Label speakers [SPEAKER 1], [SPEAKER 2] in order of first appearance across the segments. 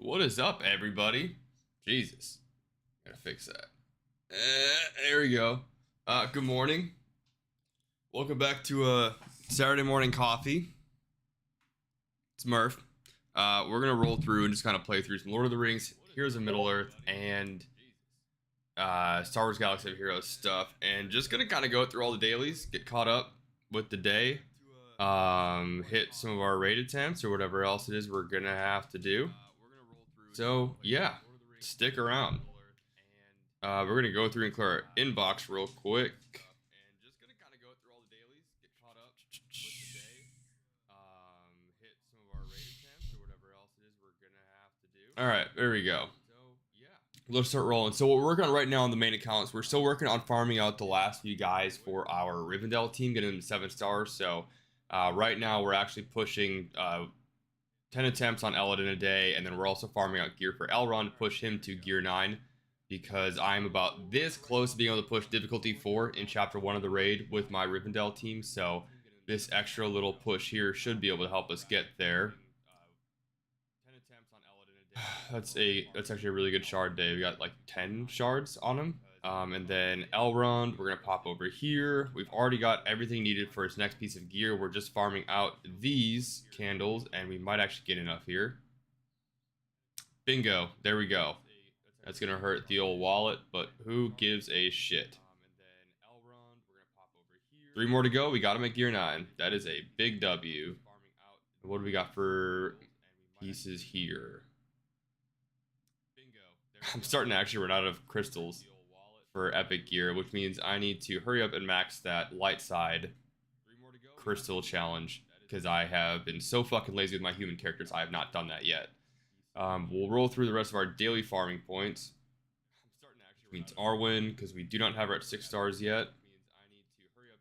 [SPEAKER 1] What is up, everybody? Jesus, gotta fix that. There we go. Good morning. Welcome back to Saturday morning coffee. It's Murph. We're gonna roll through and just kind of play through some Lord of the Rings, Heroes of Middle Earth, and Star Wars Galaxy of Heroes stuff, and just gonna kind of go through all the dailies, get caught up with the day, hit some of our raid attempts or whatever else it is we're gonna have to do. So yeah, stick around. We're gonna go through and clear our inbox real quick. All right, there we go. Let's start rolling. So what we're working on right now on the main accounts, we're still working on farming out the last few guys for our Rivendell team, getting them to 7 stars. So right now we're actually pushing 10 attempts on Elrond in a day, and then we're also farming out gear for Elrond to push him to gear 9, because I'm about this close to being able to push difficulty 4 in chapter 1 of the raid with my Rivendell team. So this extra little push here should be able to help us get there. That's actually a really good shard day. We got like 10 shards on him. And then Elrond, we're gonna pop over here. We've already got everything needed for his next piece of gear. We're just farming out these candles, and we might actually get enough here. Bingo, there we go. That's gonna hurt the old wallet, but who gives a shit? 3 more to go. We got him at gear 9. That is a big W. What do we got for pieces here? I'm starting to actually run out of crystals for epic gear, which means I need to hurry up and max that light side crystal challenge, because I have been so fucking lazy with my human characters. I have not done that yet. We'll roll through the rest of our daily farming points, which means Arwen, because we do not have her at 6 stars yet,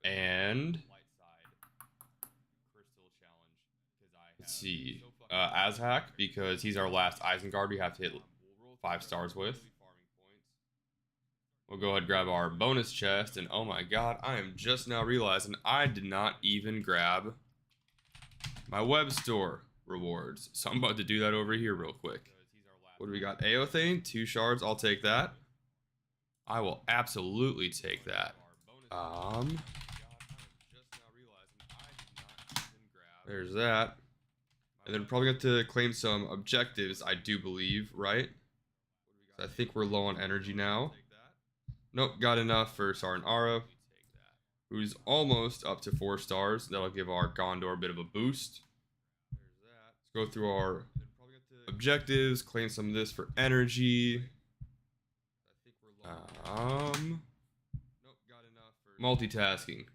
[SPEAKER 1] and let's see, Azhak, because he's our last Isengard we have to hit 5 stars with. We'll go ahead and grab our bonus chest, and oh my god, I am just now realizing I did not even grab my web store rewards. So I'm about to do that over here real quick. What do we got? Aothane, 2 shards, I'll take that. I will absolutely take that. There's that. And then probably got to claim some objectives, I do believe, right? I think we're low on energy now. Nope, got enough for Saranara, who's almost up to 4 stars. That'll give our Gondor a bit of a boost. Let's go through our objectives, claim some of this for energy. Multitasking.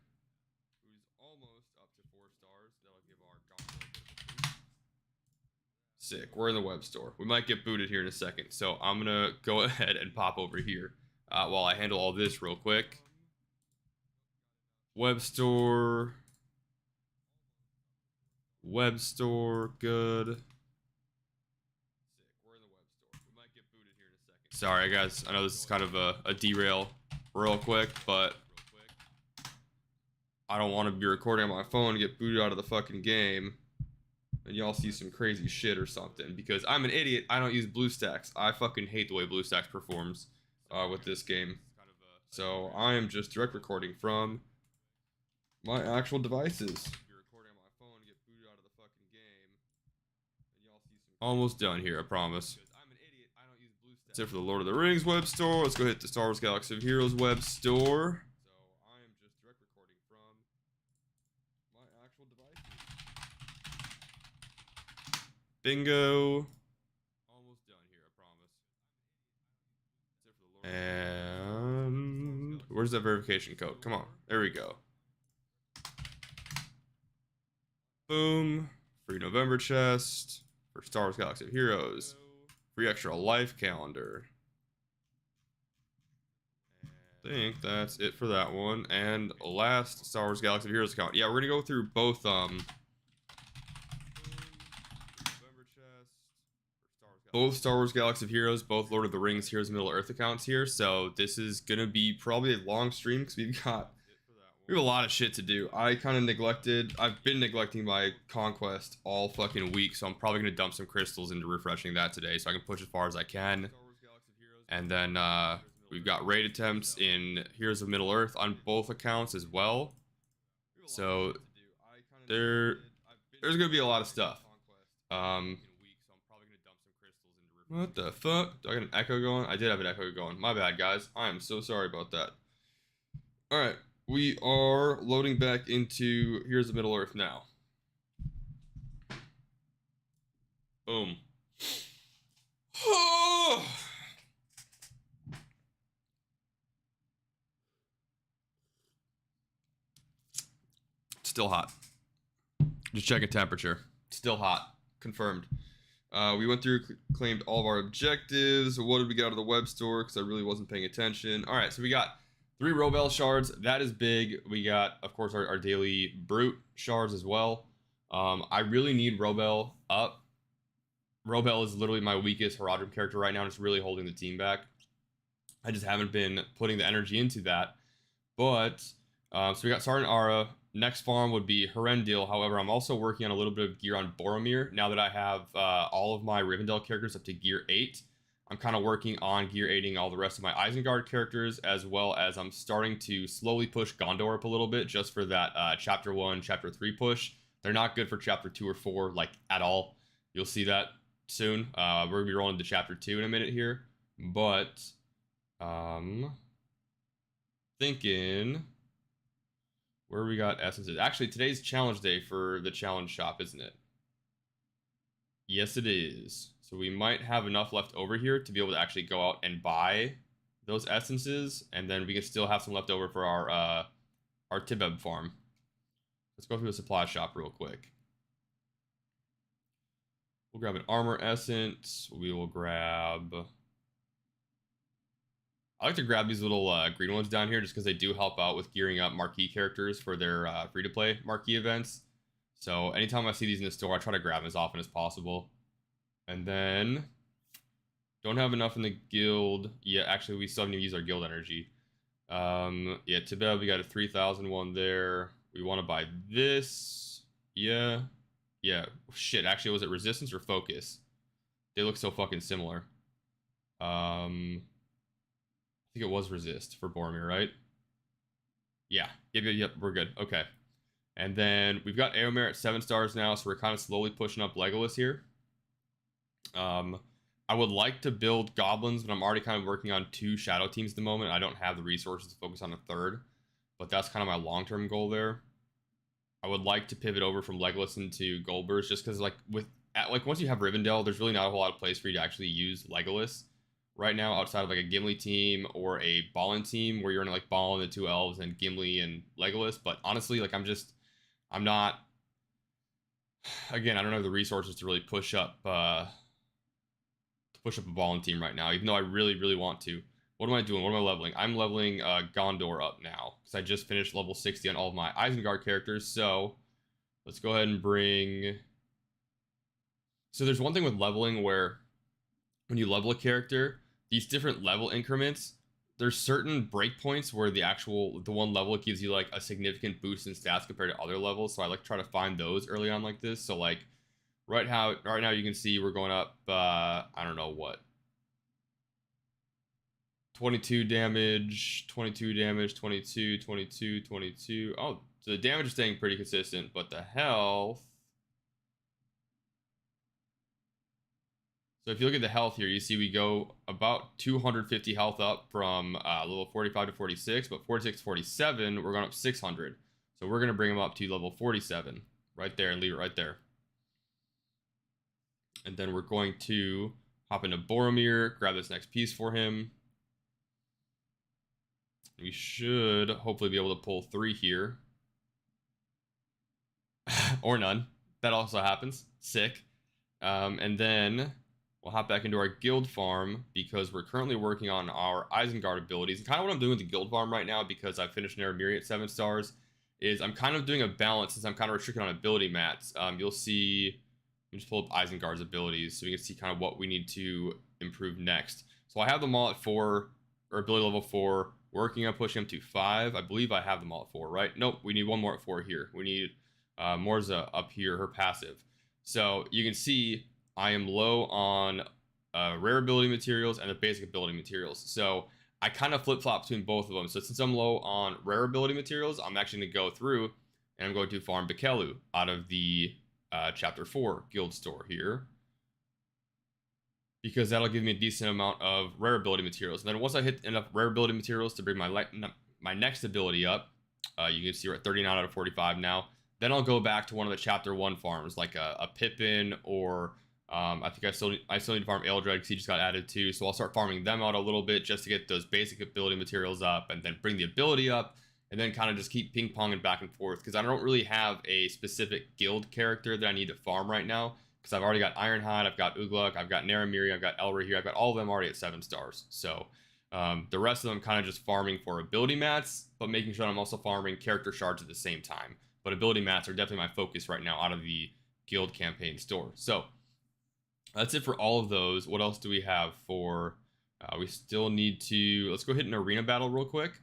[SPEAKER 1] Sick. We're in the web store. We might get booted here in a second, so I'm gonna go ahead and pop over here while I handle all this real quick. Web store. Web store. Good. Sorry, guys. I know this is kind of a derail real quick, but I don't want to be recording on my phone and get booted out of the fucking game and y'all see some crazy shit or something, because I'm an idiot. I don't use BlueStacks. I fucking hate the way BlueStacks performs with this game. So I am just direct recording from my actual devices. Almost done here, I promise. That's it for the Lord of the Rings web store. Let's go hit the Star Wars Galaxy of Heroes web store. Bingo. Almost done here, I promise. And where's that verification code? Come on. There we go. Boom. Free November chest for Star Wars Galaxy of Heroes. Free extra life calendar. I think that's it for that one. And last Star Wars Galaxy of Heroes account. Yeah, we're gonna go through both Star Wars Galaxy of Heroes, both Lord of the Rings, Heroes of Middle Earth accounts here. So this is gonna be probably a long stream, because we've got We have a lot of shit to do. I've been neglecting my conquest all fucking week, so I'm probably gonna dump some crystals into refreshing that today so I can push as far as I can. And then we've got raid attempts in Heroes of Middle-earth on both accounts as well. So there's gonna be a lot of stuff. What the fuck? Do I got an echo going? I did have an echo going. My bad, guys. I am so sorry about that. Alright, we are loading back into Heroes of Middle-earth now. Boom. Still hot. Just checking temperature. Still hot. Confirmed. We went through, claimed all of our objectives. What did we get out of the web store? Because I really wasn't paying attention. All right, so we got 3 Robel shards. That is big. We got, of course, our daily brute shards as well. I really need Robel up. Robel is literally my weakest Herodrum character right now, and it's really holding the team back. I just haven't been putting the energy into that. But, so we got Sergeant Ara. Next farm would be Herendil. However, I'm also working on a little bit of gear on Boromir. Now that I have all of my Rivendell characters up to gear 8, I'm kind of working on gear 8ing all the rest of my Isengard characters, as well as I'm starting to slowly push Gondor up a little bit just for that Chapter 1, Chapter 3 push. They're not good for Chapter 2 or 4, like, at all. You'll see that soon. We're going to be rolling to Chapter 2 in a minute here. But, thinking... where we got essences. Actually, today's challenge day for the challenge shop, isn't it? Yes, it is. So we might have enough left over here to be able to actually go out and buy those essences, and then we can still have some left over for our Tibeb farm. Let's go through the supply shop real quick. We'll grab an armor essence. We will grab... I like to grab these little green ones down here just because they do help out with gearing up marquee characters for their free-to-play marquee events. So anytime I see these in the store, I try to grab them as often as possible. And then, don't have enough in the guild. Yeah, actually, we still haven't even used our guild energy. Yeah, Tibeb, we got a 3,000 one there. We want to buy this. Yeah. Yeah, shit, actually, was it resistance or focus? They look so fucking similar. I think it was resist for Boromir, right? Yeah. Yep, we're good. Okay. And then we've got Éomer at 7 stars now, so we're kind of slowly pushing up Legolas here. I would like to build goblins, but I'm already kind of working on 2 shadow teams at the moment. I don't have the resources to focus on a 3rd, but that's kind of my long-term goal there. I would like to pivot over from Legolas into Goldburst, just because once you have Rivendell, there's really not a whole lot of place for you to actually use Legolas right now, outside of like a Gimli team or a Balin team where you're in like Balin, the 2 elves, and Gimli and Legolas. But honestly, like I'm not, again, I don't have the resources to really push up a Balin team right now, even though I really, really want to. What am I doing? What am I leveling? I'm leveling Gondor up now because I just finished level 60 on all of my Isengard characters. So let's go ahead and bring... So there's one thing with leveling where when you level a character, these different level increments, there's certain breakpoints where the one level gives you like a significant boost in stats compared to other levels. So I like to try to find those early on like this. So like right now you can see we're going up, I don't know what, 22 damage, 22 damage, 22, 22, 22. Oh, so the damage is staying pretty consistent, but the health... So if you look at the health here, you see we go about 250 health up from level 45 to 46, but 46 to 47, we're going up 600. So we're going to bring him up to level 47 right there and leave it right there. And then we're going to hop into Boromir, grab this next piece for him. We should hopefully be able to pull 3 here. Or none. That also happens. Sick. And then... we'll hop back into our guild farm because we're currently working on our Isengard abilities. And kind of what I'm doing with the guild farm right now, because I finished Naramiri at 7 stars, is I'm kind of doing a balance since I'm kind of restricted on ability mats. You'll see, let me just pull up Isengard's abilities so we can see kind of what we need to improve next. So I have them all at 4, or ability level 4. working on pushing them to 5. I believe I have them all at 4, right? Nope, we need one more at 4 here. We need Morza up here, her passive. So you can see I am low on rare ability materials and the basic ability materials. So I kind of flip-flop between both of them. So since I'm low on rare ability materials, I'm actually going to go through and I'm going to farm Bekelu out of the Chapter 4 guild store here, because that'll give me a decent amount of rare ability materials. And then once I hit enough rare ability materials to bring my next ability up, you can see we're at 39 out of 45 now. Then I'll go back to one of the Chapter 1 farms, like a Pippin, or I think I still need to farm Eldred because he just got added too. So I'll start farming them out a little bit just to get those basic ability materials up, and then bring the ability up, and then kind of just keep ping-ponging back and forth, because I don't really have a specific guild character that I need to farm right now, because I've already got Ironhide, I've got Ugluk, I've got Naramiri, I've got Elra here, I've got all of them already at 7 stars. So the rest of them kind of just farming for ability mats, but making sure I'm also farming character shards at the same time. But ability mats are definitely my focus right now out of the guild campaign store. So that's it for all of those. What else do we have for... we still need to... Let's go hit an arena battle real quick.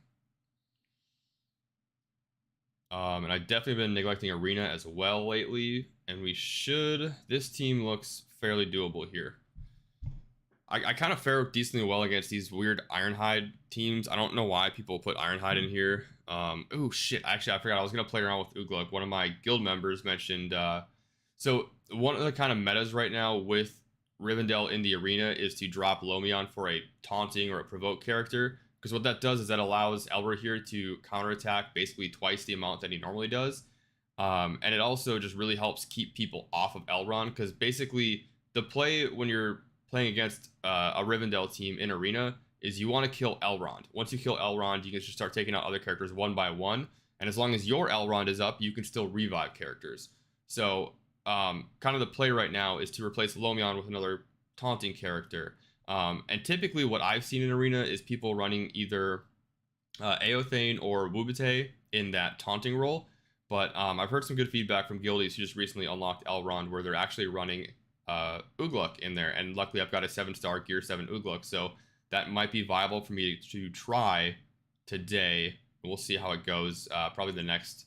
[SPEAKER 1] And I've definitely been neglecting arena as well lately. And we should... This team looks fairly doable here. I kind of fare decently well against these weird Ironhide teams. I don't know why people put Ironhide in here. Oh, shit. Actually, I forgot. I was going to play around with Ugluk. One of my guild members mentioned... so, one of the kind of metas right now with Rivendell in the arena is to drop Lomion for a taunting or a provoke character. Because what that does is that allows Elra here to counterattack basically twice the amount that he normally does. And it also just really helps keep people off of Elrond. Because basically, the play when you're playing against a Rivendell team in arena is you want to kill Elrond. Once you kill Elrond, you can just start taking out other characters one by one. And as long as your Elrond is up, you can still revive characters. So kind of the play right now is to replace Lomion with another taunting character. And typically what I've seen in arena is people running either Eothane or Wubate in that taunting role. But I've heard some good feedback from guildies who just recently unlocked Elrond, where they're actually running Ugluk in there. And luckily I've got a 7-star Gear 7 Ugluk, so that might be viable for me to try today. We'll see how it goes. Probably the next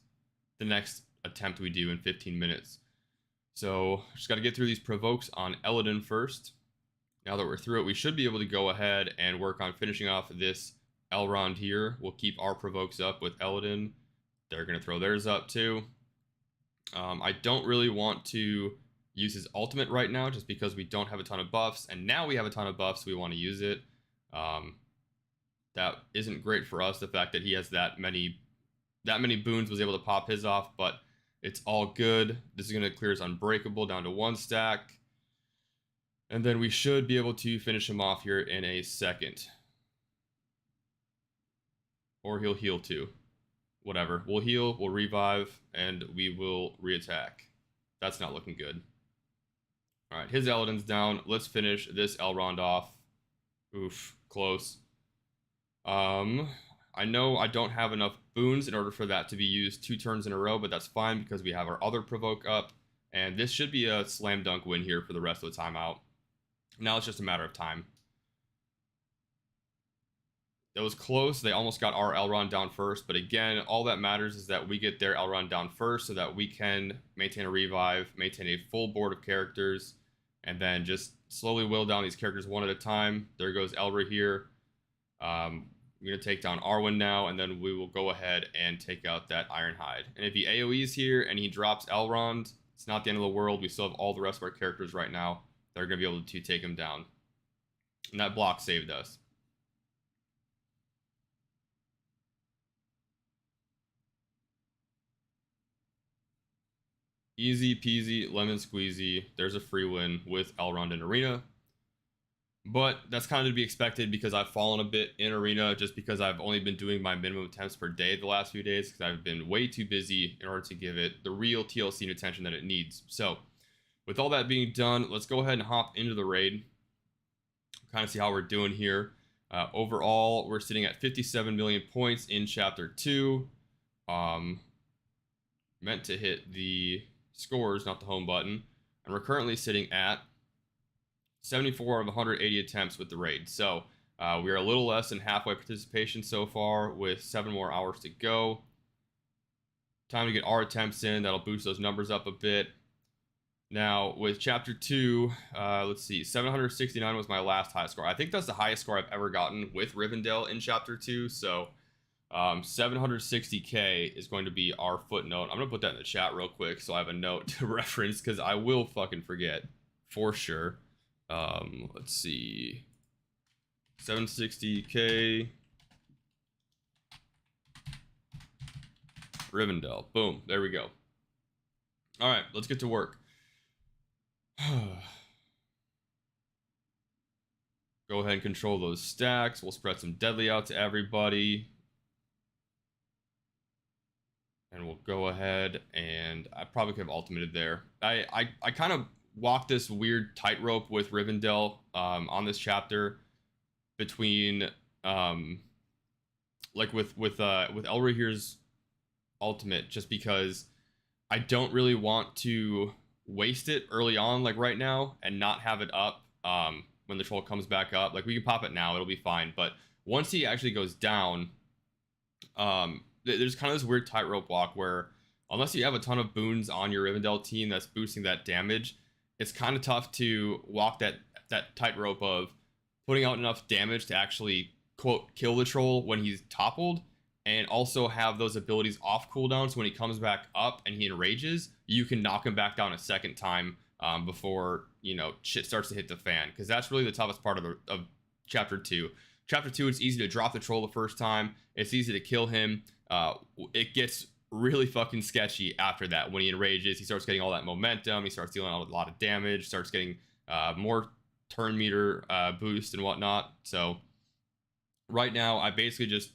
[SPEAKER 1] attempt we do in 15 minutes. So just got to get through these provokes on Eladin first. Now that we're through it, we should be able to go ahead and work on finishing off this Elrond here. We'll keep our provokes up with Eladin. They're going to throw theirs up too. I don't really want to use his ultimate right now just because we don't have a ton of buffs. And now we have a ton of buffs, so we want to use it. That isn't great for us, the fact that he has that many boons, was able to pop his off, but it's all good. This is going to clear his Unbreakable down to 1 stack. And then we should be able to finish him off here in a second. Or he'll heal too. Whatever. We'll heal, we'll revive, and we will reattack. That's not looking good. Alright, his Eladin's down. Let's finish this Elrond off. Oof, close. I know I don't have enough boons in order for that to be used 2 turns in a row, but that's fine because we have our other provoke up. And this should be a slam dunk win here for the rest of the timeout. Now it's just a matter of time. That was close. They almost got our Elrond down first. But again, all that matters is that we get their Elrond down first so that we can maintain a revive, maintain a full board of characters, and then just slowly whittle down these characters one at a time. There goes Elra here. We're going to take down Arwen now, and then we will go ahead and take out that Ironhide. And if he AoEs here and he drops Elrond, it's not the end of the world. We still have all the rest of our characters right now that are going to be able to take him down. And that block saved us. Easy peasy, lemon squeezy. There's a free win with Elrond in arena. But that's kind of to be expected because I've fallen a bit in arena just because I've only been doing my minimum attempts per day the last few days because I've been way too busy in order to give it the real TLC and attention that it needs. So with all that being done, let's go ahead and hop into the raid. Kind of see how we're doing here. Overall, we're sitting at 57 million points in Chapter 2. Meant to hit the scores, not the home button. And we're currently sitting at 74 of 180 attempts with the raid. So We are a little less than halfway participation so far with 7 more hours to go. Time to get our attempts in. That'll boost those numbers up a bit. Now, with Chapter 2, let's see, 769 was my last high score. I think that's the highest score I've ever gotten with Rivendell in Chapter 2, so 760k is going to be our footnote. I'm going to put that in the chat real quick so I have a note to reference, because I will fucking forget, for sure. Let's see, 760k Rivendell. Boom, there we go. All right, let's get to work. Go ahead and control those stacks. We'll spread some deadly out to everybody. And we'll go ahead and I probably could have ultimated there. I kind of walked this weird tightrope with Rivendell on this chapter between like with Elrahir's ultimate, just because I don't really want to waste it early on, like right now, and not have it up when the troll comes back up. Like, we can pop it now, it'll be fine, but once he actually goes down, there's kind of this weird tightrope walk where unless you have a ton of boons on your Rivendell team that's boosting that damage, it's kind of tough to walk that tightrope of putting out enough damage to actually, quote, kill the troll when he's toppled, and also have those abilities off cooldown, so when he comes back up and he enrages, you can knock him back down a second time before, you know, shit starts to hit the fan, because that's really the toughest part of Chapter 2. Chapter 2, it's easy to drop the troll the first time, it's easy to kill him. It gets really fucking sketchy after that. When he enrages, he starts getting all that momentum, he starts dealing a lot of damage, starts getting more turn meter boost and whatnot. So right now, I basically just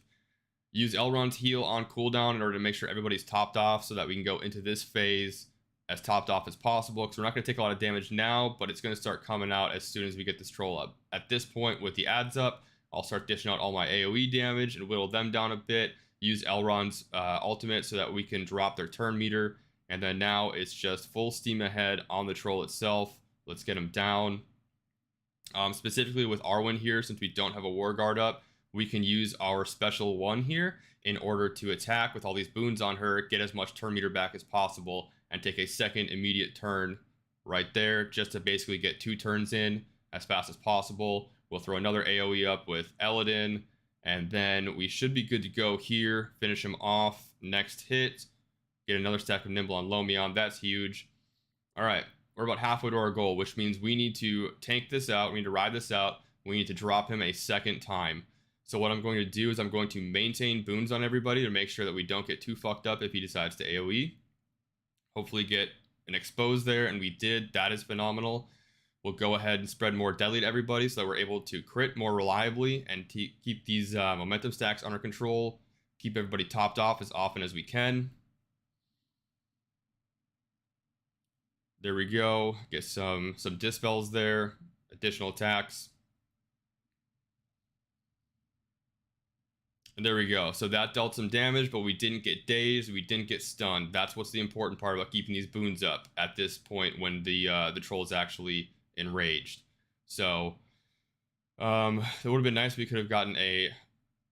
[SPEAKER 1] use Elrond's heal on cooldown in order to make sure everybody's topped off so that we can go into this phase as topped off as possible, because we're not going to take a lot of damage now, but it's going to start coming out as soon as we get this troll up. At this point, with the ads up, I'll start dishing out all my AoE damage and whittle them down a bit, use Elrond's ultimate so that we can drop their turn meter, and then now it's just full steam ahead on the troll itself. Let's get him down. Specifically with Arwen here, since we don't have a War Guard up, we can use our special one here in order to attack with all these boons on her, get as much turn meter back as possible, and take a second immediate turn right there, just to basically get 2 turns in as fast as possible. We'll throw another AoE up with Eladin, and then we should be good to go here. Finish him off. Next hit, get another stack of Nimble on Lomion. That's huge. All right, we're about halfway to our goal, which means we need to tank this out. We need to ride this out. We need to drop him a second time. So what I'm going to do is I'm going to maintain boons on everybody to make sure that we don't get too fucked up if he decides to AoE. Hopefully get an expose there, and we did. That is phenomenal. We'll go ahead and spread more deadly to everybody so that we're able to crit more reliably and keep these momentum stacks under control. Keep everybody topped off as often as we can. There we go. Get some dispels there. Additional attacks. And there we go. So that dealt some damage, but we didn't get dazed. We didn't get stunned. That's what's the important part about keeping these boons up at this point when the troll is actually enraged. So it would have been nice if we could have gotten a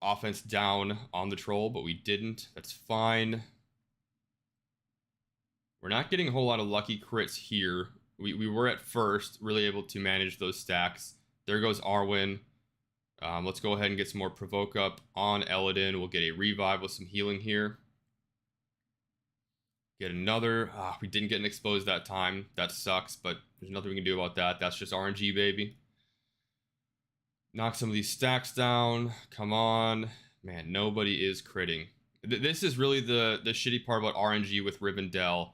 [SPEAKER 1] offense down on the troll, but we didn't. That's fine. We're not getting a whole lot of lucky crits here. We were at first really able to manage those stacks. There goes Arwen. Let's go ahead and get some more provoke up on Eladin. We'll get a revive with some healing here. Get another. We didn't get an expose that time. That sucks, but there's nothing we can do about that. That's just RNG, baby. Knock some of these stacks down. Come on. Man, nobody is critting. This is really the shitty part about RNG with Rivendell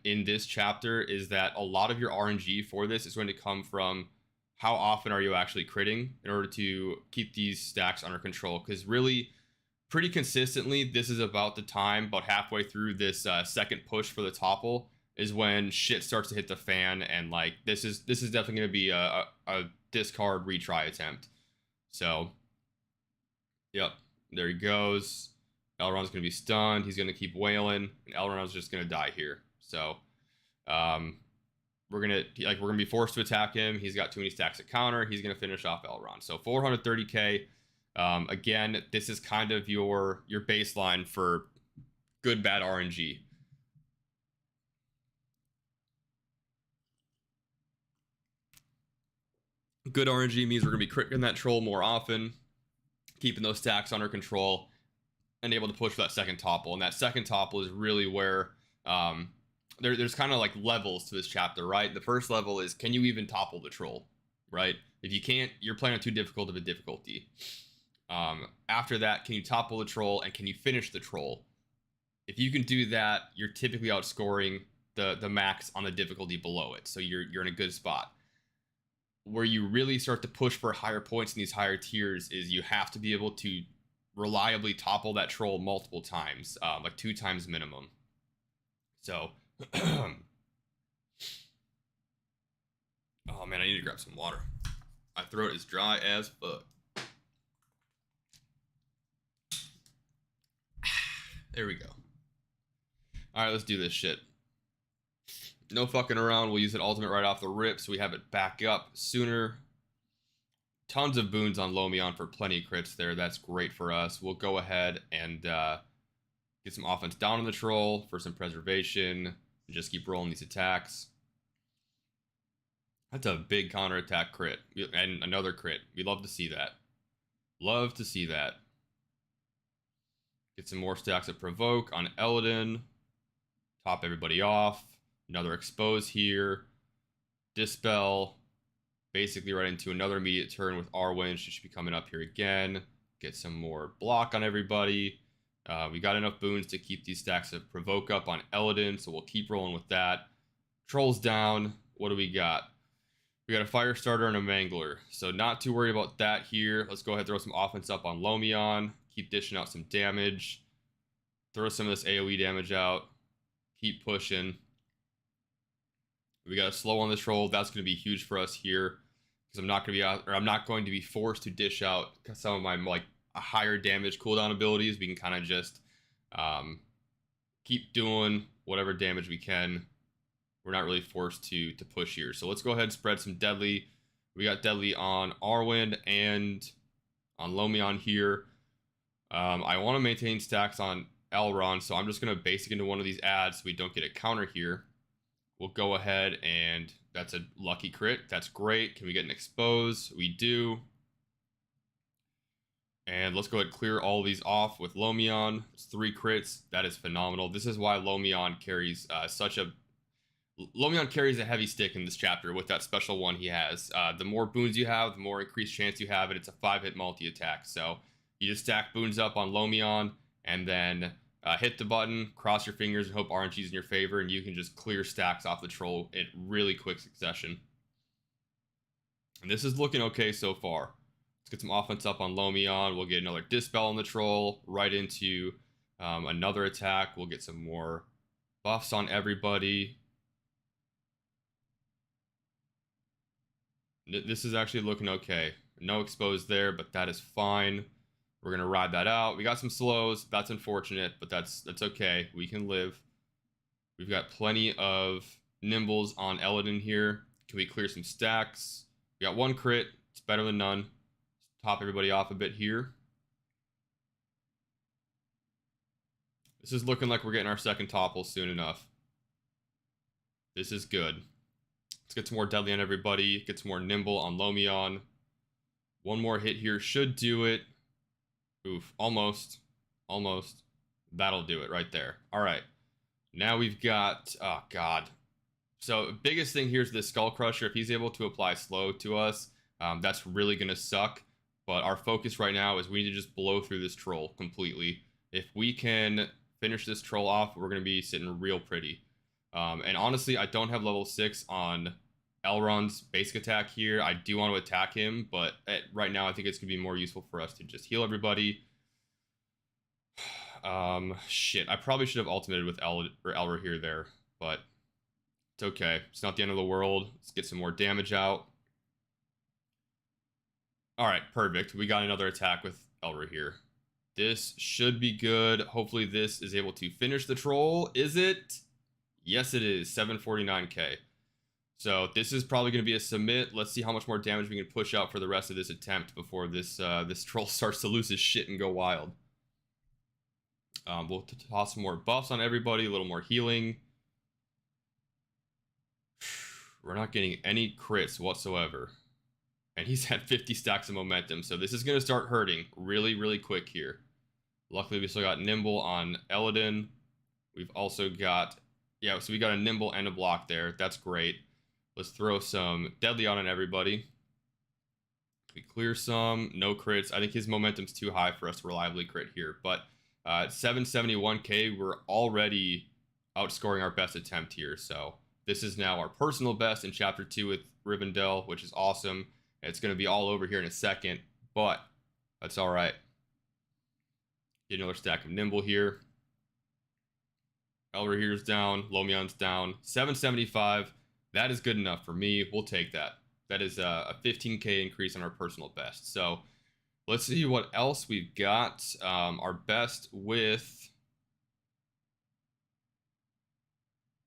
[SPEAKER 1] in this chapter, is that a lot of your RNG for this is going to come from how often are you actually critting in order to keep these stacks under control. Because really, pretty consistently, this is about the time, about halfway through this second push for the topple, is when shit starts to hit the fan, and like this is definitely going to be a discard retry attempt. So, yep, there he goes. Elrond's going to be stunned. He's going to keep wailing, and Elrond's just going to die here. So, we're gonna be forced to attack him. He's got too many stacks to counter. He's gonna finish off Elrond. So 430k. Again, this is kind of your baseline for good bad RNG. Good RNG means we're gonna be critting that troll more often, keeping those stacks under control, and able to push for that second topple. And that second topple is really where there's kind of like levels to this chapter, right? The first level is, can you even topple the troll, right? If you can't, you're playing on too difficult of a difficulty. After that, can you topple the troll, and can you finish the troll? If you can do that, you're typically outscoring the max on the difficulty below it, so you're in a good spot. Where you really start to push for higher points in these higher tiers is you have to be able to reliably topple that troll multiple times, like 2 times minimum. So oh man, I need to grab some water. My throat is dry as fuck. There we go. All right, let's do this shit. No fucking around. We'll use an ultimate right off the rip so we have it back up sooner. Tons of boons on Lomion for plenty of crits there. That's great for us. We'll go ahead and get some offense down on the troll for some preservation and just keep rolling these attacks. That's a big counterattack crit and another crit. We love to see that. Love to see that. Get some more stacks of provoke on Eldon. Top everybody off. Another expose here. Dispel. Basically right into another immediate turn with Arwen. She should be coming up here again. Get some more block on everybody. We got enough boons to keep these stacks of provoke up on Eldon, so we'll keep rolling with that. Trolls down. What do we got? We got a fire starter and a mangler, so not too worried about that here. Let's go ahead and throw some offense up on Lomion. Keep dishing out some damage. Throw some of this AoE damage out. Keep pushing. We got a slow on this roll. That's going to be huge for us here because I'm not going to be forced to dish out some of my like higher damage cooldown abilities. We can kind of just keep doing whatever damage we can. We're not really forced to push here. So let's go ahead and spread some deadly. We got deadly on Arwen and on Lomion here. I want to maintain stacks on Elrond, so I'm just going to basic into one of these ads so we don't get a counter here. We'll go ahead and that's a lucky crit. That's great. Can we get an expose? We do. And let's go ahead and clear all these off with Lomion. It's 3 crits. That is phenomenal. This is why Lomion carries Lomion carries a heavy stick in this chapter with that special one he has. The more boons you have, the more increased chance you have, and it's a 5-hit multi-attack. So you just stack boons up on Lomion, and then hit the button, cross your fingers, and hope RNG's in your favor, and you can just clear stacks off the troll in really quick succession. And this is looking okay so far. Let's get some offense up on Lomion. We'll get another Dispel on the troll, right into another attack. We'll get some more buffs on everybody. This is actually looking okay. No expose there, but that is fine. We're going to ride that out. We got some slows. That's unfortunate, but that's okay. We can live. We've got plenty of nimbles on Eladin here. Can we clear some stacks? We got 1 crit. It's better than none. Top everybody off a bit here. This is looking like we're getting our second topple soon enough. This is good. Let's get some more deadly on everybody. Get some more nimble on Lomion. 1 more hit here should do it. Oof, almost. Almost. That'll do it right there. All right. Now we've got... Oh, God. So, biggest thing here is this Skull Crusher. If he's able to apply slow to us, that's really going to suck. But our focus right now is we need to just blow through this troll completely. If we can finish this troll off, we're going to be sitting real pretty. And honestly, I don't have level 6 on Elrond's basic attack here. I do want to attack him, but right now I think it's going to be more useful for us to just heal everybody. Shit, I probably should have ultimated with Elra here there, but it's okay. It's not the end of the world. Let's get some more damage out. Alright, perfect. We got another attack with Elra here. This should be good. Hopefully this is able to finish the troll. Is it? Yes, it is. 749k. So this is probably going to be a submit. Let's see how much more damage we can push out for the rest of this attempt before this this troll starts to lose his shit and go wild. We'll toss some more buffs on everybody, a little more healing. We're not getting any crits whatsoever. And he's had 50 stacks of momentum, so this is going to start hurting really, really quick here. Luckily, we still got Nimble on Eladin. We've also got... yeah, so we got a Nimble and a block there. That's great. Let's throw some Deadly on everybody. We clear some. No crits. I think his momentum's too high for us to reliably crit here. But at 771k, we're already outscoring our best attempt here. So this is now our personal best in Chapter 2 with Rivendell, which is awesome. It's going to be all over here in a second, but that's all right. Get another stack of Nimble here. Elder here's down. Lomion's down. 775. That is good enough for me. We'll take that. That is a 15k increase on our personal best. So let's see what else we've got. Our best with...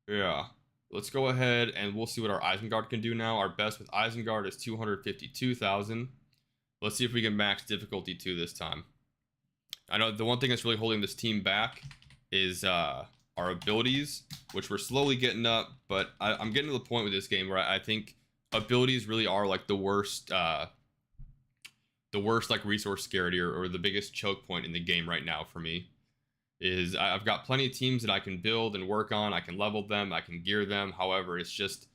[SPEAKER 1] yeah. Let's go ahead and we'll see what our Isengard can do now. Our best with Isengard is 252,000. Let's see if we can max difficulty 2 this time. I know the one thing that's really holding this team back is our abilities, which we're slowly getting up, but I'm getting to the point with this game where I think abilities really are like the worst like resource scarcity or the biggest choke point in the game right now for me. Is I've got plenty of teams that I can build and work on. I can level them, I can gear them. However, it's just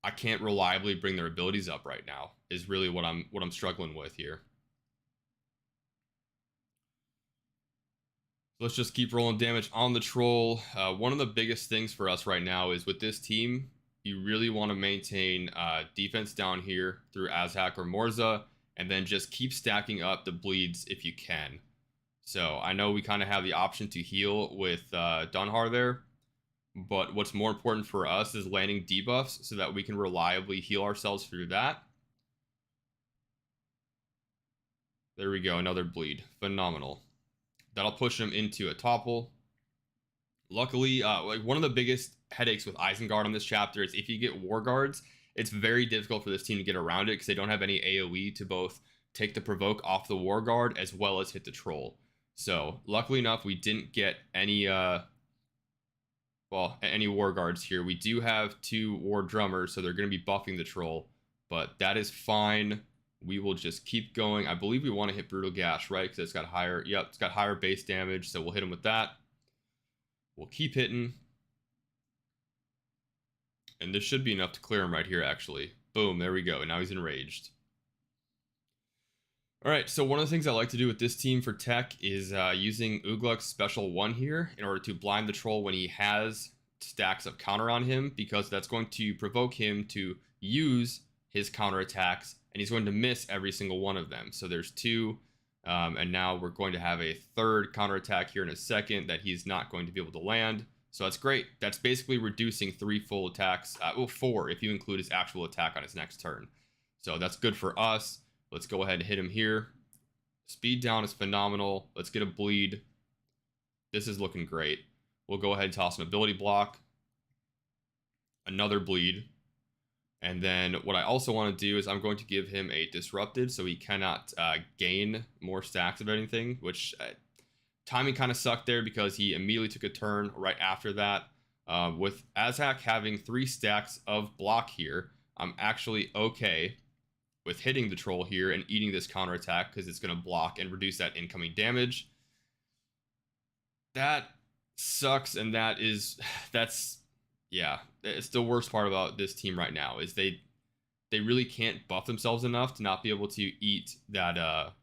[SPEAKER 1] I can't reliably bring their abilities up right now is really what I'm struggling with here. Let's just keep rolling damage on the troll. One of the biggest things for us right now is with this team, you really want to maintain defense down here through Azhak or Morza, and then just keep stacking up the bleeds if you can. So I know we kind of have the option to heal with Dunhar there, but what's more important for us is landing debuffs so that we can reliably heal ourselves through that. There we go, another bleed. Phenomenal. That'll push him into a topple. Luckily, like one of the biggest headaches with Isengard on this chapter is if you get War Guards, it's very difficult for this team to get around it because they don't have any AoE to both take the provoke off the War Guard as well as hit the troll. So luckily enough, we didn't get any any War Guards here. We do have 2 War Drummers, so they're going to be buffing the troll, but that is fine. We will just keep going. I believe we want to hit Brutal Gash, right? Because it's got higher, yep, it's got higher base damage, so we'll hit him with that. We'll keep hitting. And this should be enough to clear him right here, actually. Boom, there we go. And now he's enraged. Alright, so one of the things I like to do with this team for tech is using SWGOH's special 1 here in order to blind the troll when he has stacks of counter on him, because that's going to provoke him to use his counter attacks, and he's going to miss every single one of them. So there's 2, and now we're going to have a 3rd counter attack here in a second that he's not going to be able to land. So that's great. That's basically reducing 3 full attacks, well 4 if you include his actual attack on his next turn. So that's good for us. Let's go ahead and hit him here. Speed down is phenomenal. Let's get a bleed. This is looking great. We'll go ahead and toss an ability block. Another bleed. And then what I also want to do is I'm going to give him a disrupted so he cannot gain more stacks of anything, which timing kind of sucked there because he immediately took a turn right after that. With Azhak having 3 stacks of block here, I'm actually okay with hitting the troll here and eating this counterattack because it's going to block and reduce that incoming damage. That sucks, and that's yeah, it's the worst part about this team right now is they really can't buff themselves enough to not be able to eat that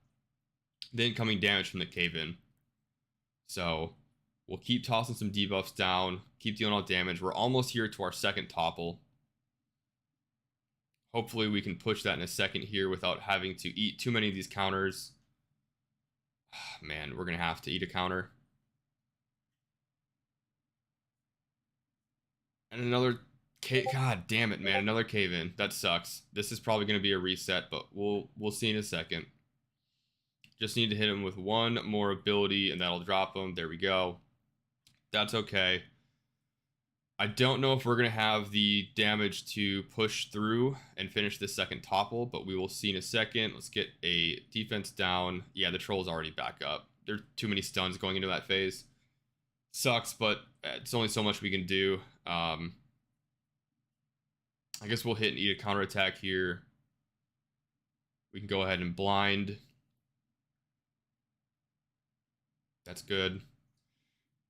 [SPEAKER 1] the incoming damage from the cave-in. So we'll keep tossing some debuffs down, keep dealing all damage. We're almost here to our 2nd topple. Hopefully we can push that in a second here without having to eat too many of these counters. Man, we're going to have to eat a counter. And another God damn it, man, another cave-in. That sucks. This is probably going to be a reset, but we'll see in a second. Just need to hit him with 1 more ability and that'll drop him. There we go. That's okay. I don't know if we're going to have the damage to push through and finish this second topple, but we will see in a second. Let's get a defense down. Yeah, the troll's already back up. There's too many stuns going into that phase. Sucks, but it's only so much we can do. I guess we'll hit and eat a counterattack here. We can go ahead and blind. That's good.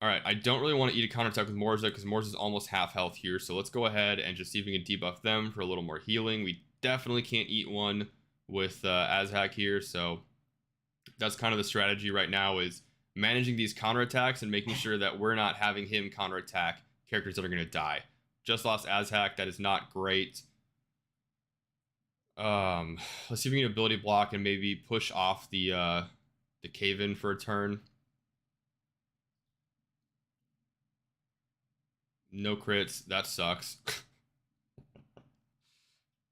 [SPEAKER 1] All right, I don't really want to eat a counterattack with Morza because Morza is almost half health here. So let's go ahead and just see if we can debuff them for a little more healing. We definitely can't eat one with Azhak here. So that's kind of the strategy right now, is managing these counterattacks and making sure that we're not having him counterattack characters that are going to die. Just lost Azhak. That is not great. Let's see if we can ability block and maybe push off the cave-in for a turn. No crits. That sucks.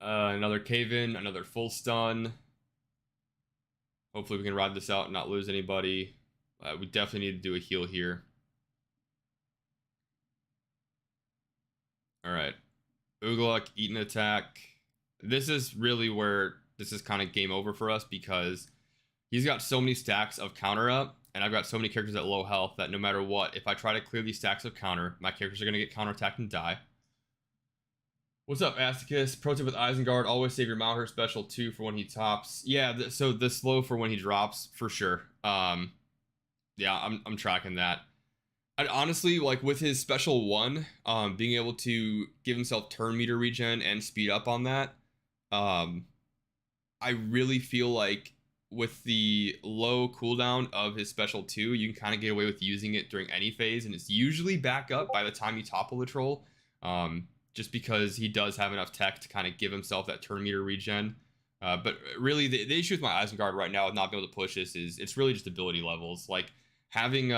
[SPEAKER 1] Another cave-in, another full stun. Hopefully we can ride this out and not lose anybody. We definitely need to do a heal here. All right. SWGOH, eat an attack. This is really where this is kind of game over for us, because he's got so many stacks of counter up, and I've got so many characters at low health that no matter what, if I try to clear these stacks of counter, my characters are going to get counterattacked and die. What's up, Asticus? Pro tip with Isengard, always save your Malher special 2 for when he tops. Yeah, so the slow for when he drops, for sure. Yeah, I'm tracking that. And honestly, like with his special 1, being able to give himself turn meter regen and speed up on that, I really feel like with the low cooldown of his special 2, you can kind of get away with using it during any phase, and it's usually back up by the time you topple the troll, just because he does have enough tech to kind of give himself that turn meter regen. But really, the issue with my Isengard right now with not being able to push this is it's really just ability levels. Like having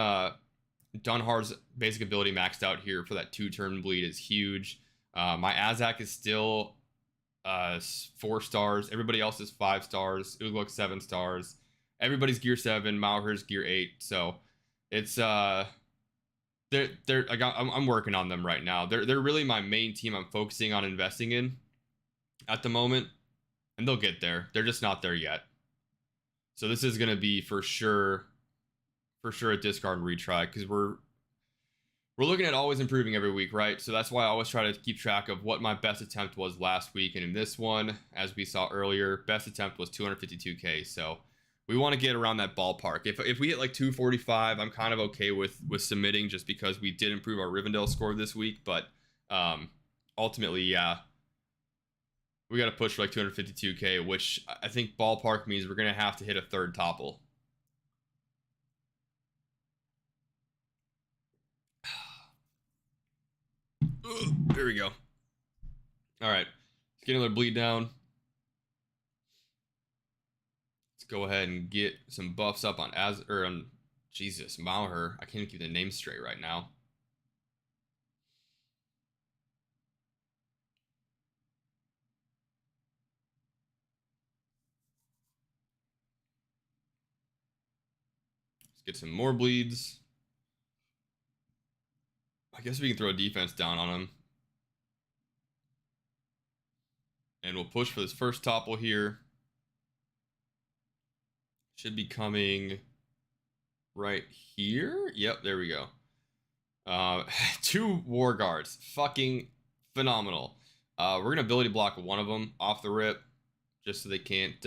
[SPEAKER 1] Dunhar's basic ability maxed out here for that 2-turn bleed is huge. My Azhak is still 4 stars. Everybody else is 5 stars. SWGOH 7 stars. Everybody's gear 7. Malher's gear 8. So it's I'm working on them right now. They're really my main team I'm focusing on investing in at the moment, and they'll get there. They're just not there yet. So this is gonna be for sure a discard and retry, because we're looking at always improving every week, right? So that's why I always try to keep track of what my best attempt was last week. And in this one, as we saw earlier, best attempt was 252k. So we want to get around that ballpark. If we hit like 245, I'm kind of okay with submitting, just because we did improve our Rivendell score this week. But ultimately, yeah, we got to push for like 252k, which I think ballpark means we're going to have to hit a 3rd topple. There we go. All right, let's get another bleed down. Let's go ahead and get some buffs up on Jesus, Malher. I can't even keep the name straight right now. Let's get some more bleeds. I guess we can throw a defense down on him. And we'll push for this first topple here. Should be coming right here. Yep, there we go. 2 war guards. Fucking phenomenal. We're going to ability block one of them off the rip, just so they can't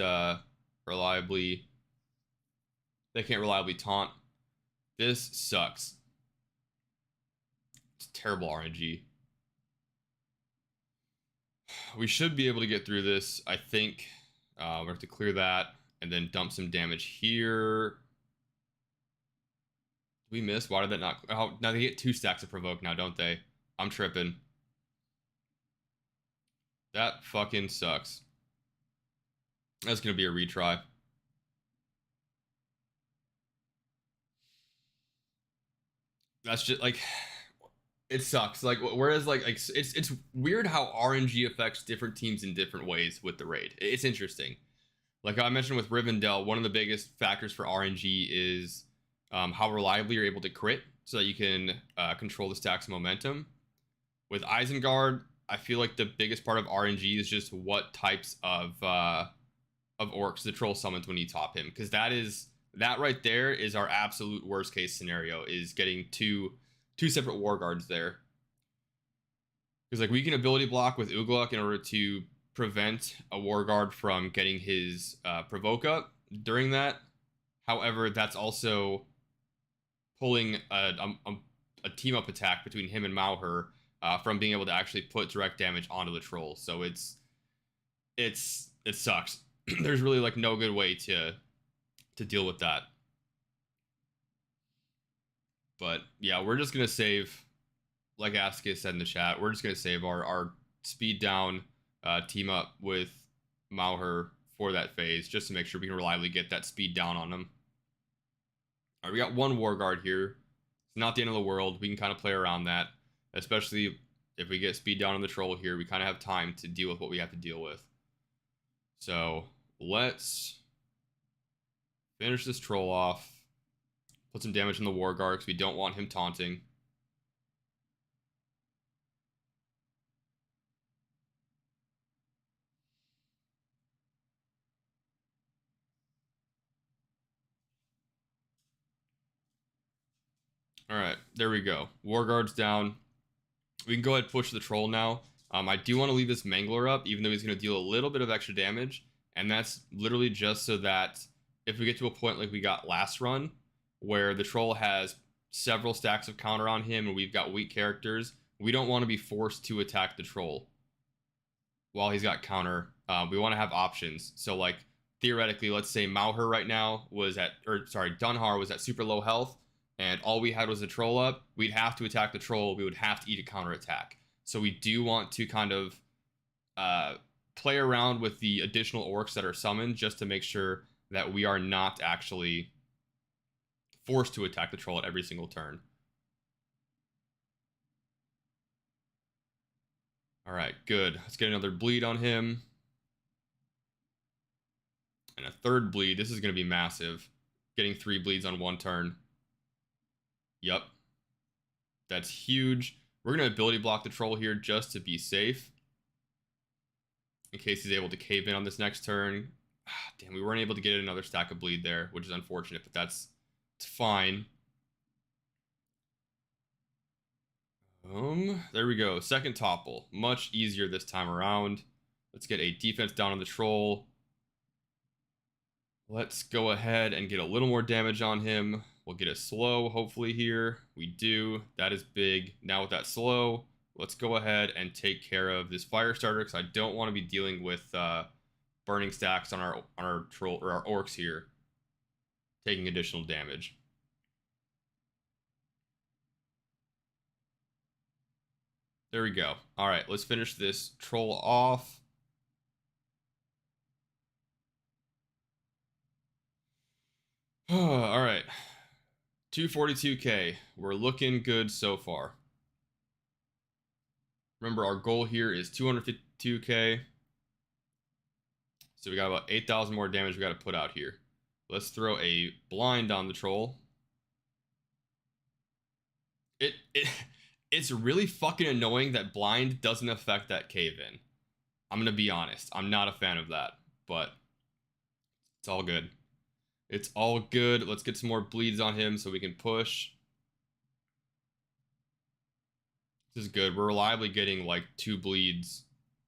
[SPEAKER 1] reliably taunt. This sucks. It's terrible RNG. We should be able to get through this, I think. We have to clear that and then dump some damage here. Did we miss? Why did that not? Oh, now they get 2 stacks of provoke now, don't they? I'm tripping. That fucking sucks. That's gonna be a retry. That's just like, it sucks. Like, whereas like it's weird how RNG affects different teams in different ways with the raid. It's interesting. Like I mentioned with Rivendell, one of the biggest factors for RNG is how reliably you're able to crit, so that you can control the stack's momentum. With Isengard, I feel like the biggest part of RNG is just what types of orcs the troll summons when you top him, because that right there is our absolute worst case scenario, is getting two separate war guards there. Because like we can ability block with SWGOH in order to prevent a war guard from getting his provoke up during that. However, that's also pulling a team up attack between him and Mauher from being able to actually put direct damage onto the troll. So it sucks. There's really like no good way to deal with that. But yeah, we're just gonna save, like Aska said in the chat, we're just gonna save our speed down team up with Mauher for that phase, just to make sure we can reliably get that speed down on him. All right, we got one war guard here. It's not the end of the world. We can kind of play around that, especially if we get speed down on the troll here. We kind of have time to deal with what we have to deal with. So let's finish this troll off. Put some damage on the war guard because we don't want him taunting. All right, there we go. War guard's down. We can go ahead and push the troll now. I do want to leave this Mangler up, even though he's going to deal a little bit of extra damage. And that's literally just so that if we get to a point like we got last run, where the troll has several stacks of counter on him and we've got weak characters, we don't want to be forced to attack the troll while he's got counter. We want to have options. So like theoretically, let's say Mauher right now was at, or sorry, Dunhar was at super low health, and all we had was a troll up. We'd have to attack the troll. We would have to eat a counter attack. So we do want to kind of play around with the additional orcs that are summoned, just to make sure that we are not actually forced to attack the troll at every single turn. All right, good. Let's get another bleed on him. And a third bleed. This is going to be massive. Getting 3 bleeds on 1 turn. Yep. That's huge. We're going to ability block the troll here just to be safe, in case he's able to cave in on this next turn. Damn, we weren't able to get another stack of bleed there, which is unfortunate, but it's fine. There we go. Second topple. Much easier this time around. Let's get a defense down on the troll. Let's go ahead and get a little more damage on him. We'll get a slow, hopefully, here. We do. That is big. Now with that slow, let's go ahead and take care of this fire starter, because I don't want to be dealing with burning stacks on our troll or our orcs here, taking additional damage. There we go. All right, let's finish this troll off. All right. 242k. We're looking good so far. Remember, our goal here is 252k. So we got about 8,000 more damage we got to put out here. Let's throw a blind on the troll. It's really fucking annoying that blind doesn't affect that cave in. I'm gonna be honest. I'm not a fan of that, but it's all good. It's all good. Let's get some more bleeds on him so we can push. This is good. We're reliably getting like 2 bleeds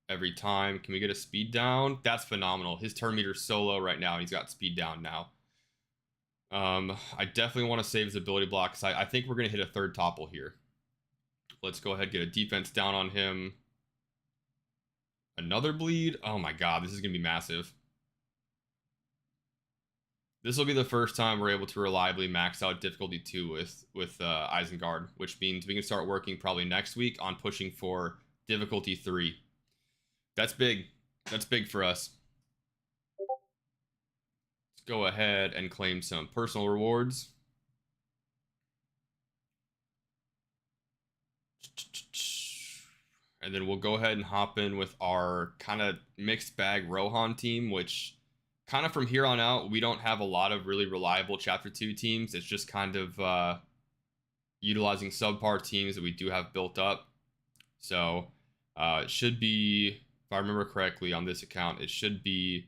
[SPEAKER 1] every time. Can we get a speed down? That's phenomenal. His turn meter's so low right now, and he's got speed down now. I definitely want to save his ability block, because I think we're going to hit a third topple here. Let's go ahead and get a defense down on him. Another bleed? Oh my god, this is going to be massive. This will be the first time we're able to reliably max out difficulty 2 with Isengard, which means we can start working probably next week on pushing for difficulty 3. That's big. That's big for us. Let's go ahead and claim some personal rewards. And then we'll go ahead and hop in with our kind of mixed bag Rohan team, which kind of from here on out, we don't have a lot of really reliable Chapter 2 teams. It's just kind of utilizing subpar teams that we do have built up. So it should be, if I remember correctly on this account, it should be,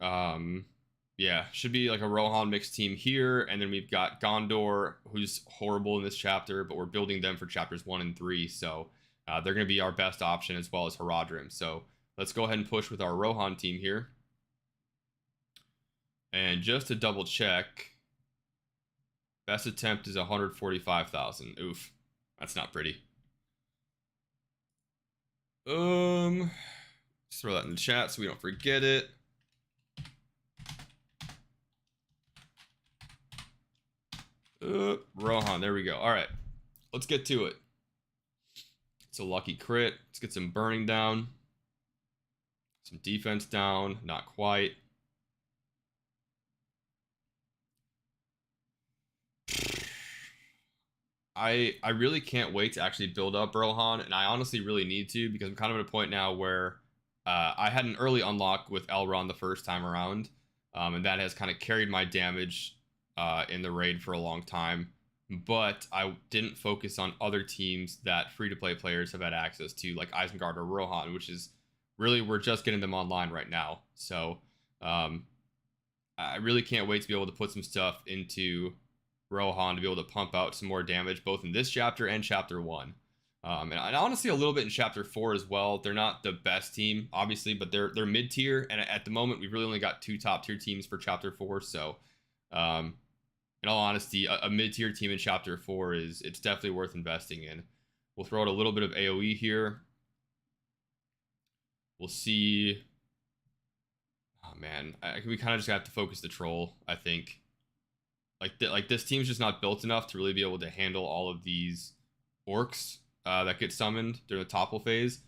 [SPEAKER 1] yeah, should be like a Rohan mixed team here, and then we've got Gondor, who's horrible in this chapter, but we're building them for chapters 1 and 3, so they're going to be our best option, as well as Haradrim. So let's go ahead and push with our Rohan team here. And just to double check, best attempt is 145,000. Oof, that's not pretty. Just throw that in the chat so we don't forget it. Rohan, there we go. All right, let's get to it. It's a lucky crit. Let's get some burning down. Some defense down, not quite. I really can't wait to actually build up Rohan, and I honestly really need to, because I'm kind of at a point now where I had an early unlock with Elrond the first time around, and that has kind of carried my damage in the raid for a long time, but I didn't focus on other teams that free-to-play players have had access to, like Isengard or Rohan, which is really, we're just getting them online right now. So I really can't wait to be able to put some stuff into Rohan to be able to pump out some more damage, both in this chapter and chapter 1. And honestly, a little bit in chapter 4 as well. They're not the best team, obviously, but they're mid-tier, and at the moment, we've really only got 2 top-tier teams for chapter 4, so in all honesty, a mid-tier team in chapter 4 it's definitely worth investing in. We'll throw out a little bit of AoE here. We'll see. Oh man, we kind of just have to focus the troll, I think. Like this team's just not built enough to really be able to handle all of these orcs that get summoned during the topple phase.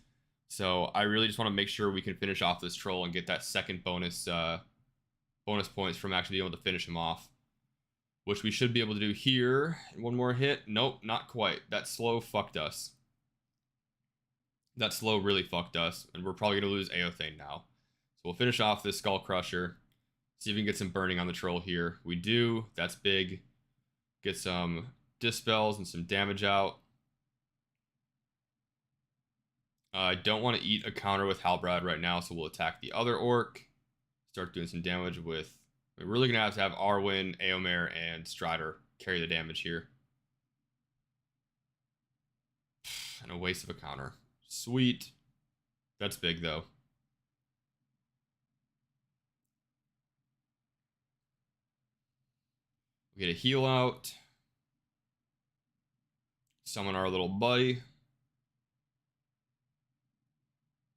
[SPEAKER 1] So I really just want to make sure we can finish off this troll and get that second bonus points from actually being able to finish him off, which we should be able to do here. One more hit. Nope, not quite. That slow fucked us. That slow really fucked us, and we're probably going to lose Eothane now. So we'll finish off this Skull Crusher. See if we can get some burning on the troll here. We do. That's big. Get some dispels and some damage out. I don't want to eat a counter with Halbrand right now, so we'll attack the other orc. Start doing some damage with... We're really going to have Arwen, Eomer, and Strider carry the damage here. And a waste of a counter. Sweet. That's big, though. We get a heal out. Summon our little buddy.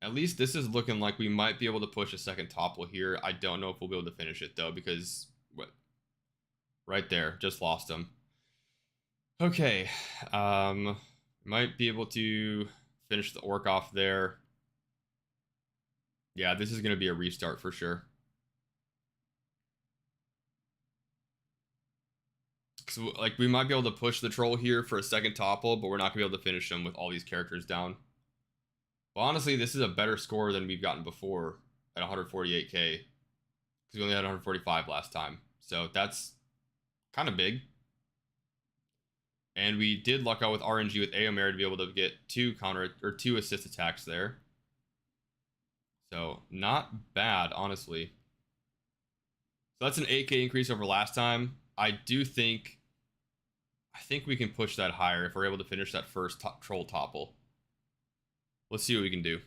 [SPEAKER 1] At least this is looking like we might be able to push a second topple here. I don't know if we'll be able to finish it, though, because... What? Right there. Just lost him. Okay. Might be able to finish the orc off there. Yeah, this is going to be a restart for sure. So, like, we might be able to push the troll here for a second topple, but we're not going to be able to finish him with all these characters down. Well, honestly, this is a better score than we've gotten before at 148k. Because we only had 145 last time. So that's kind of big. And we did luck out with RNG with Eomer to be able to get 2 assist attacks there. So not bad, honestly. So that's an 8k increase over last time. I think we can push that higher if we're able to finish that first troll topple. Let's see what we can do.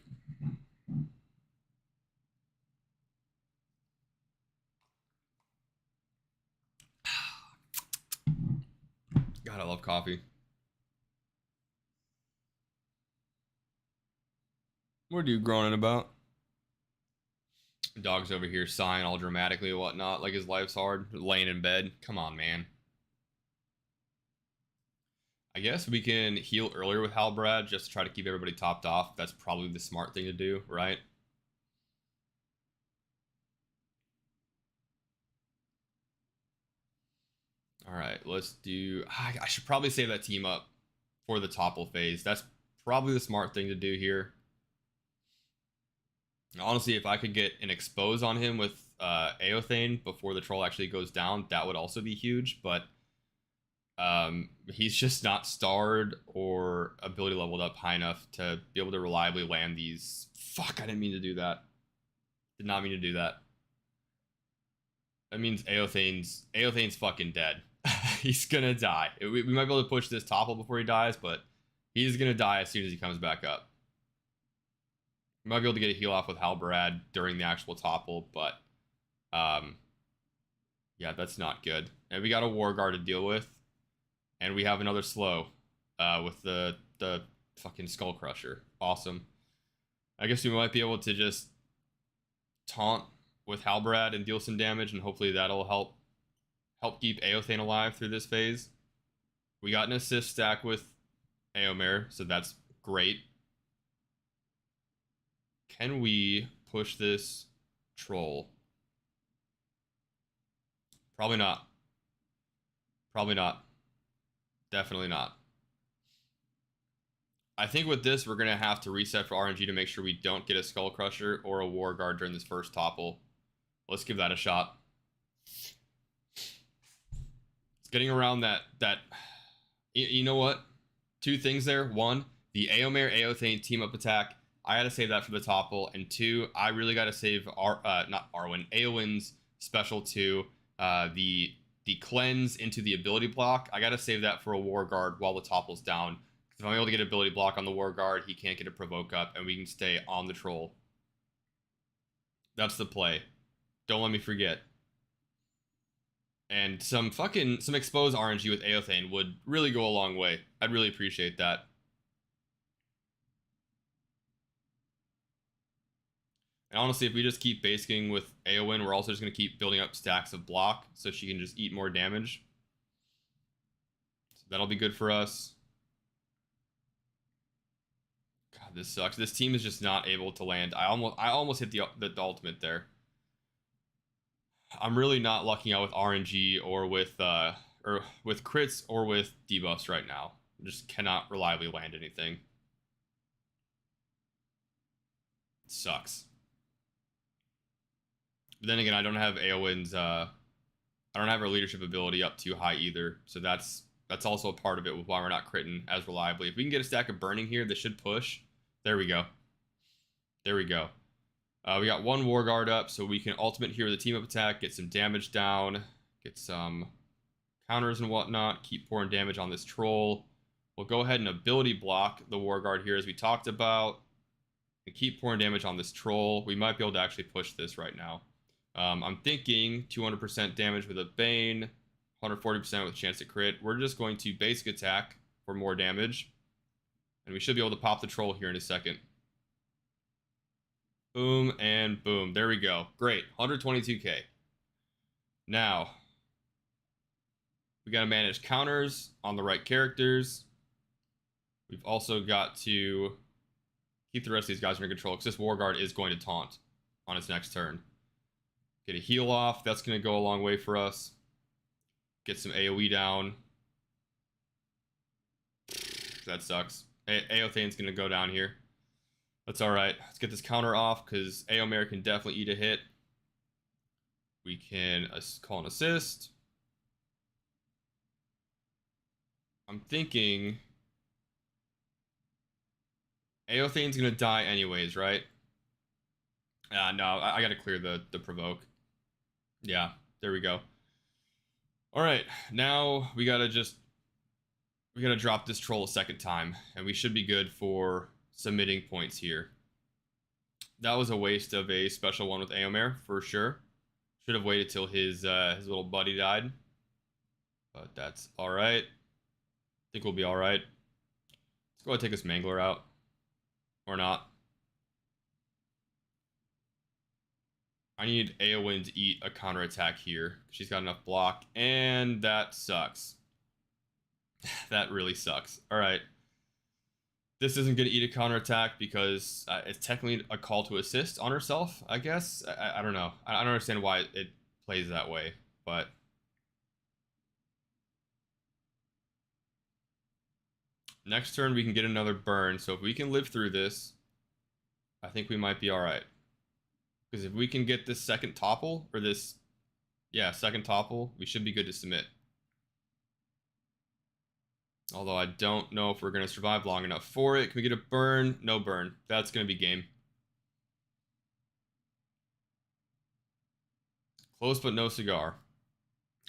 [SPEAKER 1] God, I love coffee. What are you groaning about? Dog's over here sighing all dramatically and whatnot, like his life's hard, laying in bed. Come on, man. I guess we can heal earlier with Halbrand just to try to keep everybody topped off. That's probably the smart thing to do, right? All right, let's do... I should probably save that team up for the topple phase. That's probably the smart thing to do here. Honestly, if I could get an expose on him with Eothane before the troll actually goes down, that would also be huge, but He's just not starred or ability leveled up high enough to be able to reliably land these. Fuck, I didn't mean to do that. Did not mean to do that. That means Aothane's fucking dead. He's gonna die. We might be able to push this topple before he dies, but he's gonna die as soon as he comes back up. We might be able to get a heal off with Halbarad during the actual topple, but yeah, that's not good. And we got a War Guard to deal with, and we have another slow with the fucking Skull Crusher. Awesome. I guess we might be able to just taunt with Halbarad and deal some damage, and hopefully that'll help keep Aothane alive through this phase. We got an assist stack with Eomer, so that's great. Can we push this troll? Probably not. Probably not. Definitely not. I think with this, we're going to have to reset for RNG to make sure we don't get a Skull Crusher or a War Guard during this first topple. Let's give that a shot. It's getting around that you know what? Two things there. One, the Eomer Aothane team up attack. I got to save that for the topple. And two, I really got to save not Arwen, Eowyn's special 2, the cleanse into the ability block. I got to save that for a War Guard while the topple's down. If I'm able to get ability block on the War Guard, he can't get a provoke up, and we can stay on the troll. That's the play. Don't let me forget. And some exposed RNG with Aothane would really go a long way. I'd really appreciate that. And honestly, if we just keep basing with Eowyn, we're also just going to keep building up stacks of block so she can just eat more damage. So that'll be good for us. God, this sucks. This team is just not able to land. I almost hit the ultimate there. I'm really not lucking out with RNG or with crits or with debuffs right now. I just cannot reliably land anything. It sucks. But then again, I don't have Eowyn's I don't have her leadership ability up too high either. So that's also a part of it with why we're not critting as reliably. If we can get a stack of burning here, this should push. There we go. There we go. We got one War Guard up, so we can ultimate here with a team up attack, get some damage down, get some counters and whatnot, keep pouring damage on this troll. We'll go ahead and ability block the War Guard here as we talked about, and keep pouring damage on this troll. We might be able to actually push this right now. I'm thinking 200% damage with a Bane, 140% with a chance to crit. We're just going to basic attack for more damage, and we should be able to pop the troll here in a second. Boom and boom. There we go. Great. 122k. Now, we got to manage counters on the right characters. We've also got to keep the rest of these guys under control because this War Guard is going to taunt on its next turn. Get a heal off. That's going to go a long way for us. Get some AoE down. That sucks. Aothane's going to go down here. That's alright. Let's get this counter off because Eomer can definitely eat a hit. We can call an assist. I'm thinking Aothane's going to die anyways, right? No, I got to clear the provoke. Yeah, there we go. Alright, now we got to drop this troll a second time, and we should be good for submitting points here. That was a waste of a special one with Eomer, for sure. Should have waited till his little buddy died. But that's alright. I think we'll be alright. Let's go ahead and take this Mangler out. Or not. I need Eowyn to eat a counterattack here. She's got enough block. And that sucks. That really sucks. Alright. This isn't going to eat a counterattack because it's technically a call to assist on herself, I guess. I don't know. I don't understand why it plays that way, but next turn we can get another burn. So if we can live through this, I think we might be all right. Because if we can get this second topple, or this, yeah, second topple, we should be good to submit. Although I don't know if we're going to survive long enough for it. Can we get a burn? No burn. That's going to be game. Close but no cigar.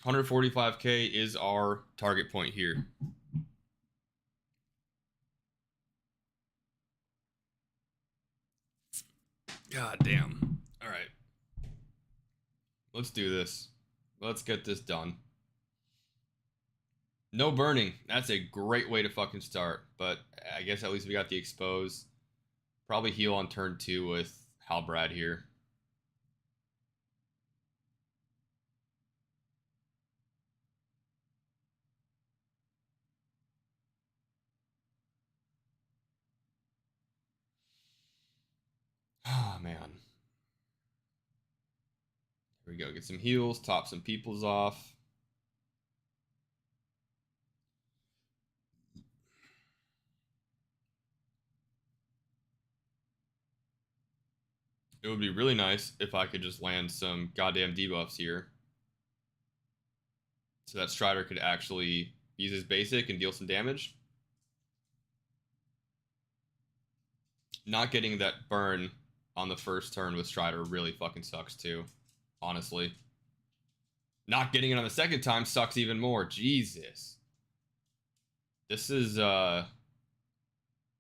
[SPEAKER 1] 145k is our target point here. God damn. All right. Let's do this. Let's get this done. No burning. That's a great way to fucking start. But I guess at least we got the expose. Probably heal on turn 2 with Halbrad here. Oh, man. Here we go. Get some heals. Top some peoples off. It would be really nice if I could just land some goddamn debuffs here. So that Strider could actually use his basic and deal some damage. Not getting that burn on the first turn with Strider really fucking sucks too, honestly. Not getting it on the second time sucks even more. Jesus. This is the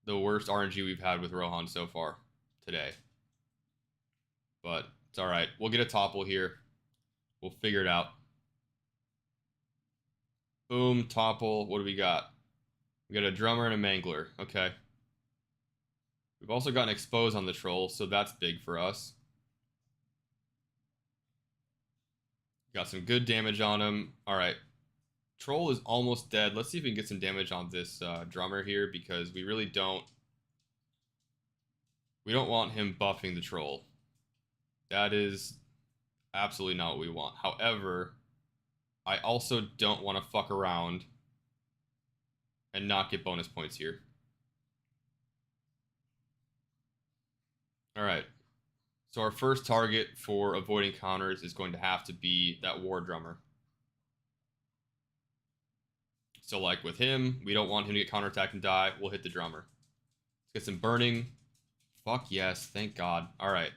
[SPEAKER 1] worst RNG we've had with Rohan so far today. But it's alright. We'll get a topple here. We'll figure it out. Boom, topple. What do we got? We got a drummer and a mangler. Okay. We've also got an expose on the troll, so that's big for us. Got some good damage on him. Alright. Troll is almost dead. Let's see if we can get some damage on this drummer here, because we really don't... We don't want him buffing the troll. That is absolutely not what we want. However, I also don't want to fuck around and not get bonus points here. Alright. So our first target for avoiding counters is going to have to be that war drummer. So like with him, we don't want him to get counterattacked and die. We'll hit the drummer. Let's get some burning. Fuck yes, thank God. Alright.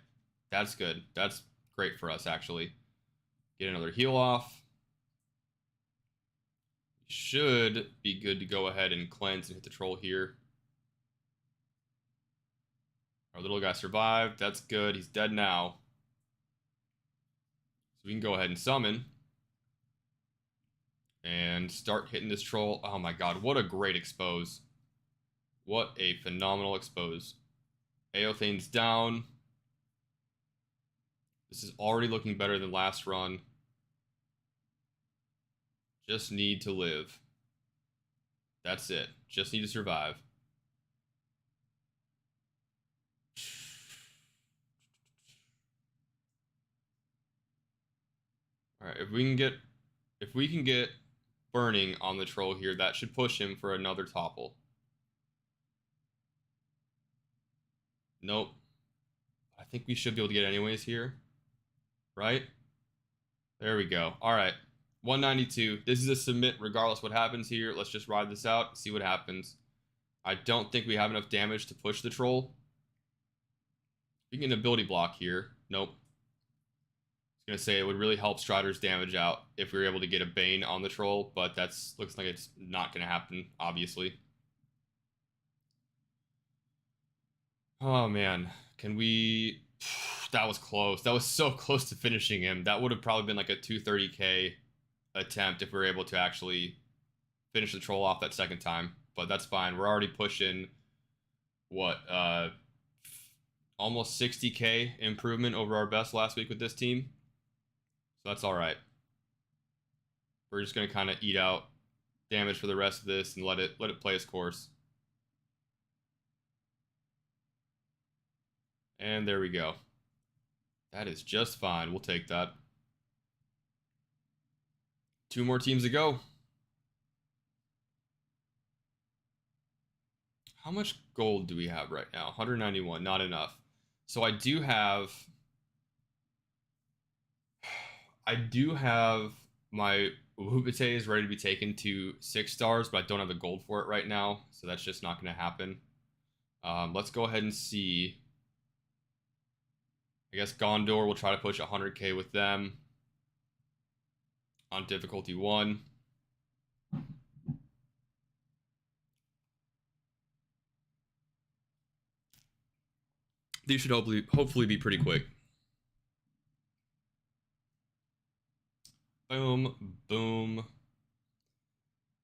[SPEAKER 1] That's good. That's great for us, actually. Get another heal off. Should be good to go ahead and cleanse and hit the troll here. Our little guy survived. That's good. He's dead now. So we can go ahead and summon. And start hitting this troll. Oh my god, what a great expose. What a phenomenal expose. Aothane's down. This is already looking better than last run. Just need to live. That's it. Just need to survive. Alright, if we can get burning on the troll here, that should push him for another topple. Nope. I think we should be able to get anyways here. Right? There we go. Alright. 192. This is a submit regardless what happens here. Let's just ride this out, see what happens. I don't think we have enough damage to push the troll. We can get an ability block here. Nope. I was gonna say it would really help Strider's damage out if we were able to get a Bane on the troll, but that's looks like it's not gonna happen, obviously. Oh man, can we... That was close. That was so close to finishing him. That would have probably been like a 230k attempt if we were able to actually finish the troll off that second time. But that's fine. We're already pushing, what, almost 60k improvement over our best last week with this team. So that's alright. We're just going to kind of eat out damage for the rest of this and let it play its course. And there we go. That is just fine. We'll take that. 2 more teams to go. How much gold do we have right now? 191. Not enough. So I do have my Wubite is ready to be taken to 6 stars, but I don't have the gold for it right now, so that's just not going to happen. Let's go ahead and see. I guess Gondor will try to push 100k with them on difficulty 1. These should hopefully be pretty quick. Boom, boom.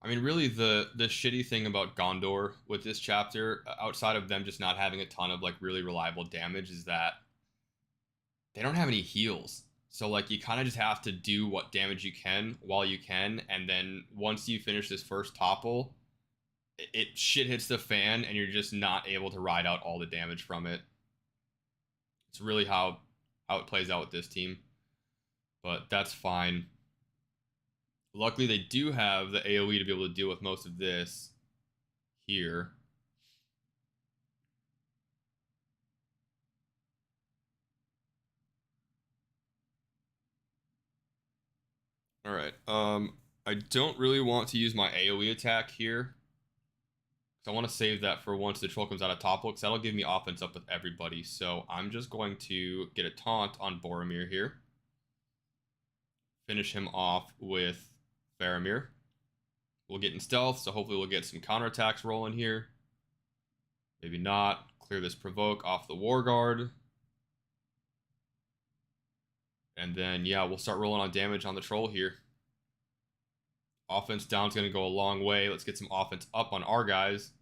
[SPEAKER 1] I mean, really, the shitty thing about Gondor with this chapter, outside of them just not having a ton of like really reliable damage, is that they don't have any heals. So like you kind of just have to do what damage you can while you can, and then once you finish this first topple, it shit hits the fan, and you're just not able to ride out all the damage from it. It's really how it plays out with this team, but that's fine. Luckily, they do have the AoE to be able to deal with most of this here. All right. I don't really want to use my AoE attack here, because I want to save that for once the troll comes out of top because that'll give me offense up with everybody. So I'm just going to get a taunt on Boromir here. Finish him off with Faramir. We'll get in stealth, so hopefully we'll get some counterattacks rolling here. Maybe not. Clear this provoke off the War Guard. And then, yeah, we'll start rolling on damage on the troll here. Offense down is going to go a long way. Let's get some offense up on our guys, so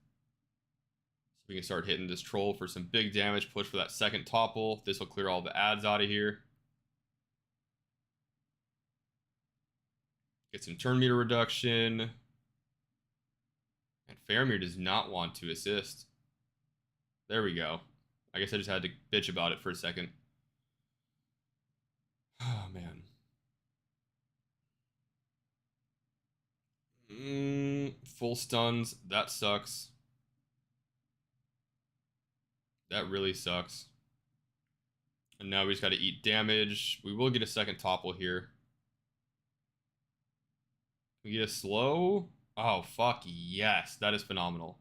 [SPEAKER 1] we can start hitting this troll for some big damage. Push for that second topple. This will clear all the adds out of here. Get some turn meter reduction. And Faramir does not want to assist. There we go. I guess I just had to bitch about it for a second. Oh, man. Full stuns. That sucks. That really sucks. And now we just got to eat damage. We will get a second topple here. We get a slow. Oh, fuck yes. That is phenomenal.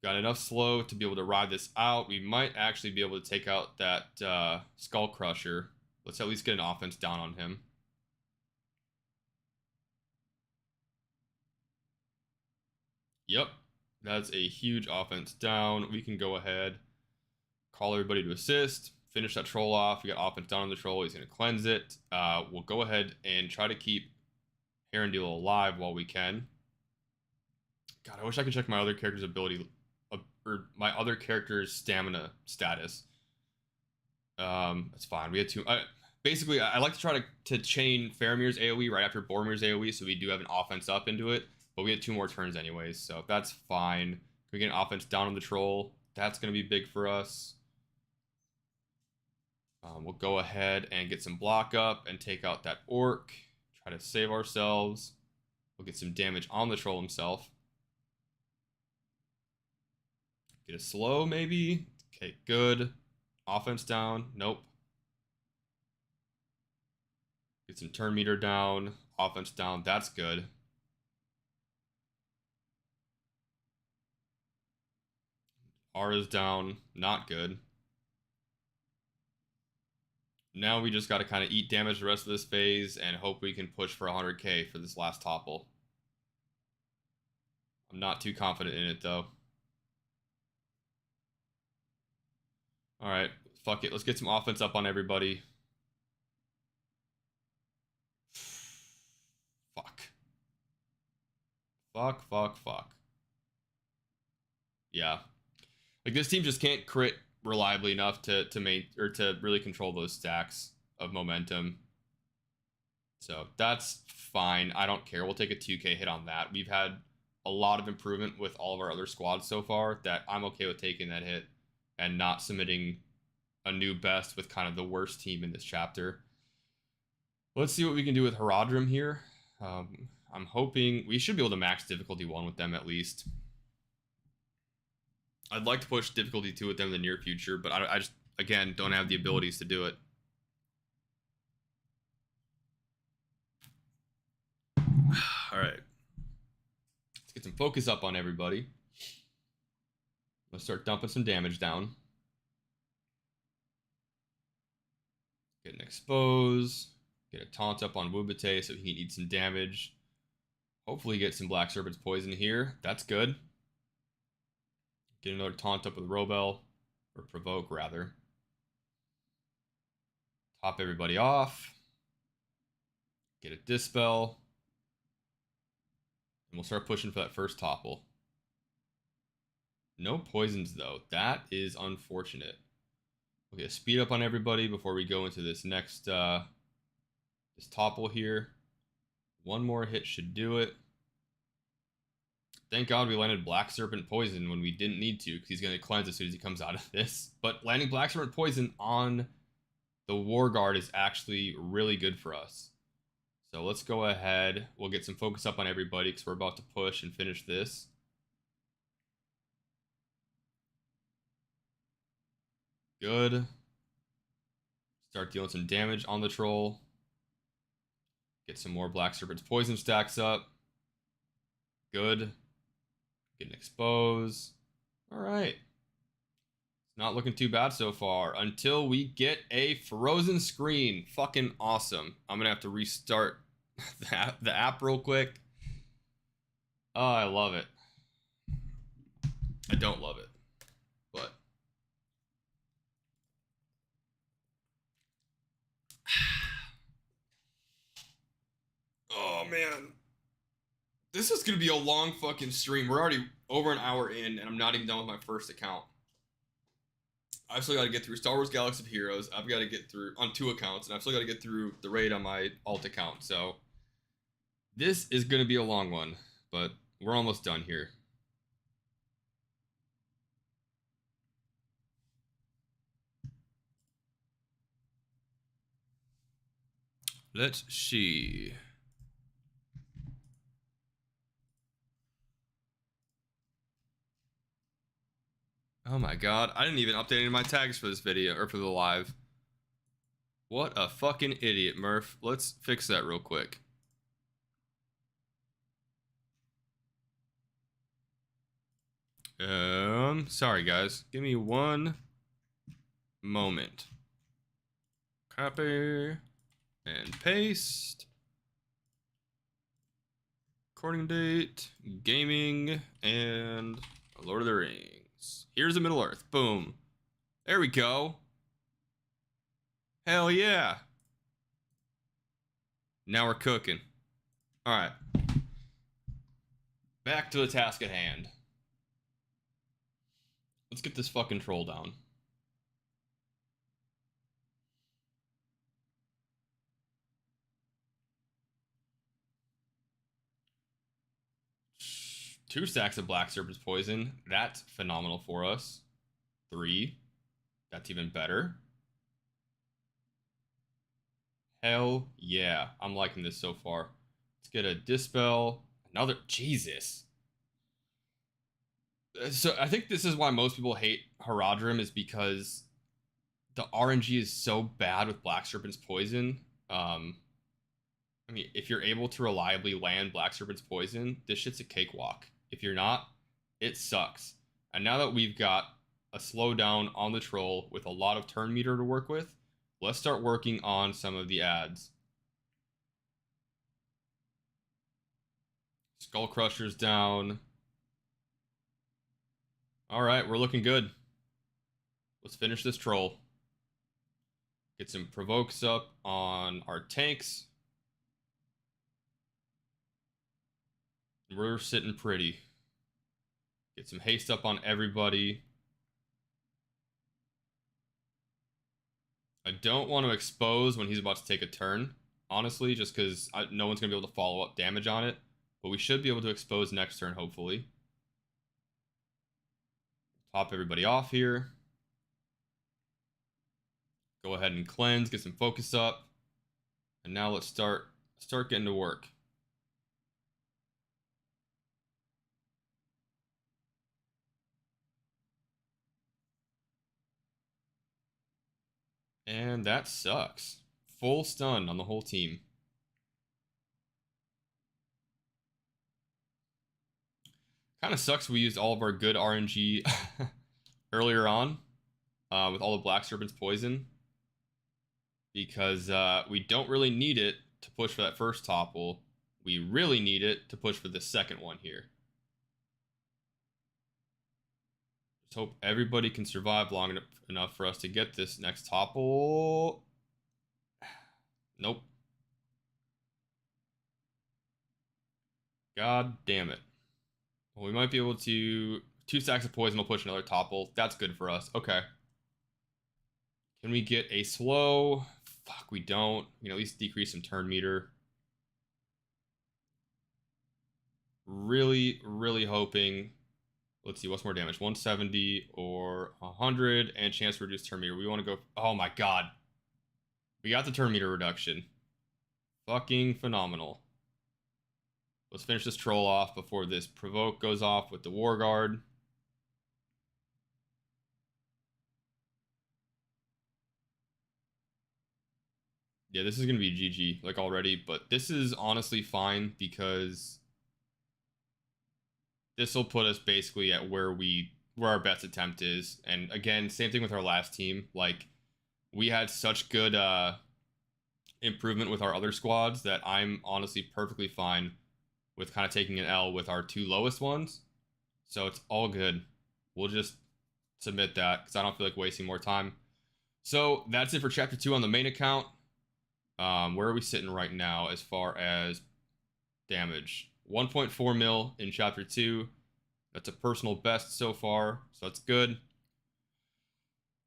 [SPEAKER 1] Got enough slow to be able to ride this out. We might actually be able to take out that Skull Crusher. Let's at least get an offense down on him. Yep. That's a huge offense down. We can go ahead, call everybody to assist, finish that troll off. We got offense down on the troll. He's going to cleanse it. We'll go ahead and try to keep Arendelle alive while we can. God, I wish I could check my other character's ability, or my other character's stamina status. That's fine. We had two. Basically, I like to try to chain Faramir's AoE right after Boromir's AoE, so we do have an offense up into it. But we had 2 more turns anyways, so that's fine. We get an offense down on the troll. That's going to be big for us. We'll go ahead and get some block up and take out that orc. Try to save ourselves. We'll get some damage on the troll himself. Get a slow, maybe. Okay, good. Offense down. Nope. Get some turn meter down. Offense down. That's good. Aura's down. Not good. Now we just got to kind of eat damage the rest of this phase and hope we can push for 100k for this last topple. I'm not too confident in it, though. Alright, fuck it. Let's get some offense up on everybody. Fuck. Fuck. Yeah. Like, this team just can't crit reliably enough to really control those stacks of momentum. So that's fine. I don't care. We'll take a 2k hit on that. We've had a lot of improvement with all of our other squads so far that I'm okay with taking that hit and not submitting a new best with kind of the worst team in this chapter. Let's see what we can do with Haradrim here. I'm hoping we should be able to max difficulty 1 with them at least. I'd like to push difficulty 2 with them in the near future, but I just, again, don't have the abilities to do it. All right. Let's get some focus up on everybody. Let's start dumping some damage down. Get an expose. Get a taunt up on Wubate so he can eat some damage. Hopefully get some Black Serpent's Poison here. That's good. Get another taunt up with Robel. Or Provoke, rather. Top everybody off. Get a Dispel. And we'll start pushing for that first topple. No poisons, though. That is unfortunate. We'll get a speed up on everybody before we go into this next this topple here. One more hit should do it. Thank God we landed Black Serpent Poison when we didn't need to, because he's going to cleanse as soon as he comes out of this. But landing Black Serpent Poison on the War Guard is actually really good for us. So let's go ahead. We'll get some focus up on everybody because we're about to push and finish this. Good. Start dealing some damage on the troll. Get some more Black Serpent's Poison stacks up. Good. Get an expose. Alright. It's not looking too bad so far until we get a frozen screen. Fucking awesome. I'm gonna have to restart the app real quick. Oh, I love it. I don't love it, but oh man, this is gonna be a long fucking stream. We're already over an hour in and I'm not even done with my first account. I've still got to get through Star Wars Galaxy of Heroes. I've got to get through on 2 accounts, and I've still got to get through the raid on my alt account. So this is going to be a long one, but we're almost done here. Let's see. Oh my god, I didn't even update any of my tags for this video, or for the live. What a fucking idiot, Murph. Let's fix that real quick. Sorry guys. Give me one moment. Copy and paste. Recording date, gaming, and Lord of the Rings. Here's a Middle-earth. Boom. There we go. Hell yeah. Now we're cooking. Alright. Back to the task at hand. Let's get this fucking troll down. Two stacks of Black Serpent's Poison. That's phenomenal for us. 3. That's even better. Hell yeah. I'm liking this so far. Let's get a Dispel. Another. Jesus. So I think this is why most people hate Haradrim, is because the RNG is so bad with Black Serpent's Poison. I mean, if you're able to reliably land Black Serpent's Poison, this shit's a cakewalk. If you're not, it sucks. And now that we've got a slowdown on the troll with a lot of turn meter to work with, let's start working on some of the ads. Skull Crusher's down. Alright, we're looking good. Let's finish this troll. Get some provokes up on our tanks. We're sitting pretty. Get some haste up on everybody. I don't want to expose when he's about to take a turn, honestly, just because no one's going to be able to follow up damage on it. But we should be able to expose next turn, hopefully. Top everybody off here. Go ahead and cleanse, get some focus up. And now let's start getting to work. And that sucks. Full stun on the whole team. Kind of sucks we used all of our good RNG earlier on with all the Black Serpent's poison, because we don't really need it to push for that first topple. We really need it to push for the second one here. Just hope everybody can survive long enough for us to get this next topple. Nope. God damn it. Well, we might be able to... 2 stacks of poison will push another topple. That's good for us. Okay. Can we get a slow? Fuck, we don't. We can at least decrease some turn meter. Really, really hoping... Let's see, what's more damage? 170 or 100, and chance to reduce turn meter. We want to go... Oh my god. We got the turn meter reduction. Fucking phenomenal. Let's finish this troll off before this provoke goes off with the War Guard. Yeah, this is going to be GG, like, already, but this is honestly fine because this will put us basically at where our best attempt is. And again, same thing with our last team. Like, we had such good improvement with our other squads that I'm honestly perfectly fine with kind of taking an L with our 2 lowest ones. So it's all good. We'll just submit that because I don't feel like wasting more time. So that's it for chapter 2 on the main account. Where are we sitting right now as far as damage? 1.4 mil in chapter 2. That's a personal best so far, so that's good.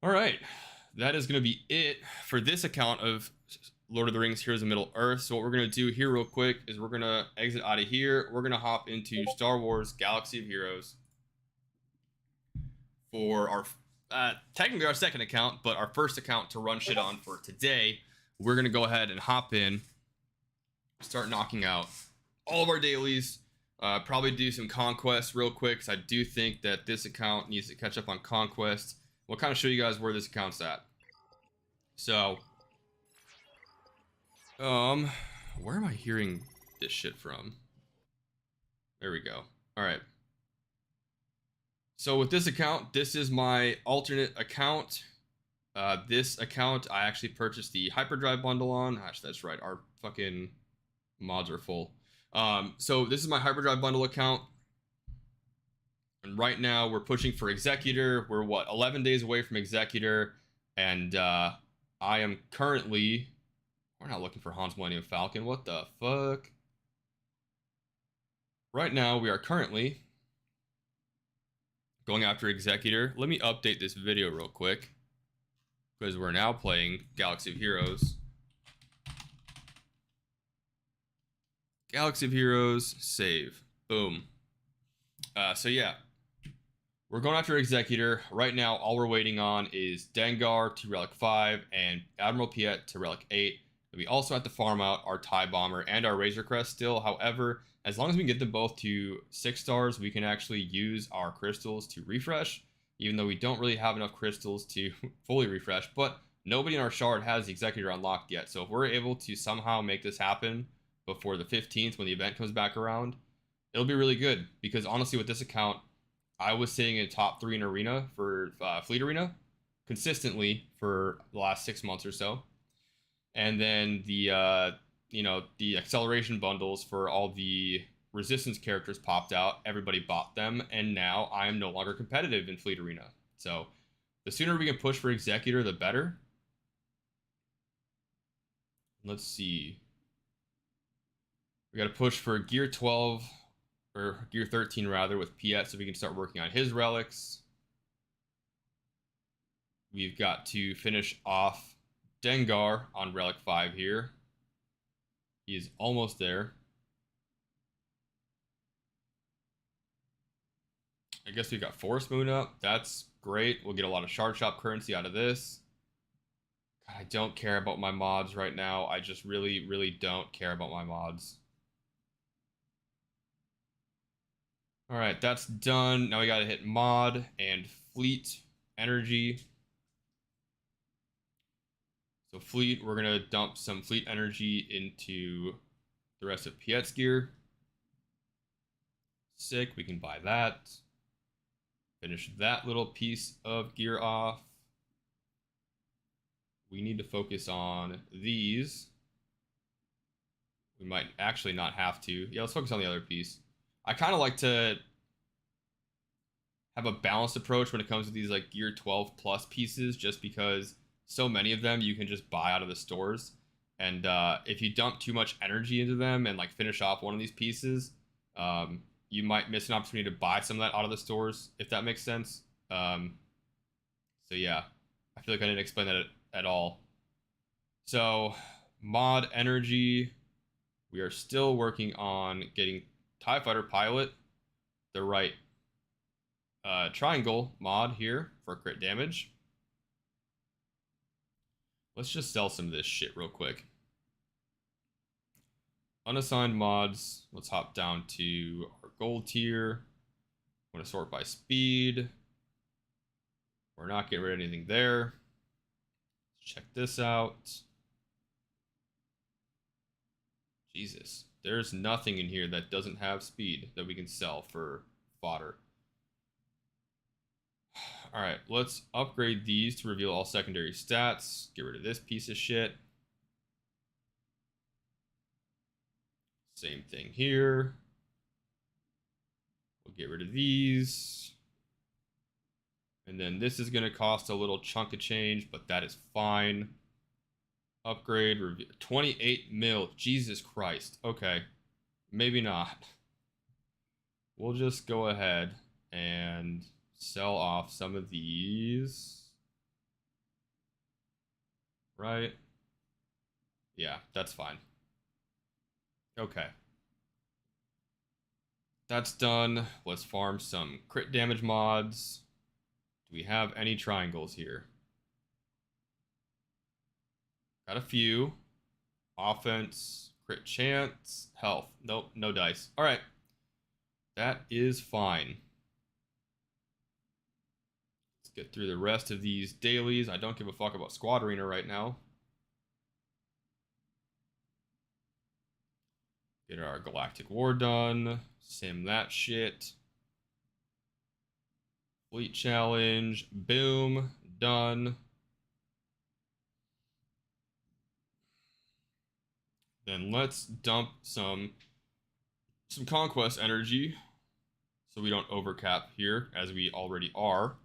[SPEAKER 1] All right, that is going to be it for this account of Lord of the Rings Heroes of Middle-earth. So what we're going to do here real quick is we're going to exit out of here. We're going to hop into Star Wars Galaxy of Heroes for our technically our second account, but our first account to run shit on for today. We're going to go ahead and hop in, start knocking out all of our dailies, probably do some conquests real quick, because I do think that this account needs to catch up on conquest. We'll kind of show you guys where this account's at. So, where am I hearing this shit from? There we go. All right. So with this account, this is my alternate account. This account, I actually purchased the Hyperdrive bundle on. Gosh, that's right. Our fucking mods are full. So this is my Hyperdrive bundle account. And right now we're pushing for Executor. We're what, 11 days away from Executor. And I am currently... We're not looking for Han's Millennium Falcon. What the fuck? Right now we are currently going after Executor. Let me update this video real quick, because we're now playing Galaxy of Heroes. Galaxy of Heroes, save. Boom. So yeah, we're going after Executor. Right now, all we're waiting on is Dengar to Relic 5 and Admiral Piet to Relic 8. We also have to farm out our TIE Bomber and our Razor Crest still. However, as long as we can get them both to 6 stars, we can actually use our crystals to refresh, even though we don't really have enough crystals to fully refresh. But nobody in our shard has the Executor unlocked yet. So if we're able to somehow make this happen before the 15th when the event comes back around, it'll be really good. Because honestly, with this account, I was sitting in top 3 in Arena for Fleet Arena consistently for the last 6 months or so. And then the the acceleration bundles for all the resistance characters popped out. Everybody bought them, and now I am no longer competitive in Fleet Arena. So the sooner we can push for Executor, the better. Let's see. We got to push for Gear 12, or Gear 13 rather, with Piet, so we can start working on his relics. We've got to finish off Dengar on Relic 5 here. He is almost there. I guess we've got Forest Moon up. That's great. We'll get a lot of Shard Shop currency out of this. God, I don't care about my mods right now. I just really, really don't care about my mods. Alright, that's done. Now we gotta hit mod and fleet energy. So fleet, we're gonna dump some fleet energy into the rest of Piet's gear. Sick, we can buy that. Finish that little piece of gear off. We need to focus on these. We might actually not have to. Yeah, let's focus on the other piece. I kind of like to have a balanced approach when it comes to these like gear 12 plus pieces, just because so many of them you can just buy out of the stores. And if you dump too much energy into them and like finish off one of these pieces, you might miss an opportunity to buy some of that out of the stores, if that makes sense. So yeah, I feel like I didn't explain that at all. So mod energy, we are still working on getting TIE Fighter Pilot the right triangle mod here for crit damage. Let's just sell some of this shit real quick. Unassigned mods. Let's hop down to our gold tier. I'm going to sort by speed. We're not getting rid of anything there. Let's check this out. Jesus. There's nothing in here that doesn't have speed that we can sell for fodder. Alright, let's upgrade these to reveal all secondary stats. Get rid of this piece of shit. Same thing here. We'll get rid of these. And then this is going to cost a little chunk of change, but that is fine. Upgrade, 28 mil. Jesus Christ. Okay. Maybe not. We'll just go ahead and sell off some of these. Right? Yeah, that's fine. Okay. That's done. Let's farm some crit damage mods. Do we have any triangles here? Got a few. Offense, crit chance, health. Nope, no dice. All right. That is fine. Let's get through the rest of these dailies. I don't give a fuck about Squad Arena right now. Get our Galactic War done. Sim that shit. Fleet Challenge. Boom. Done. Then let's dump some conquest energy so we don't overcap here, as we already are.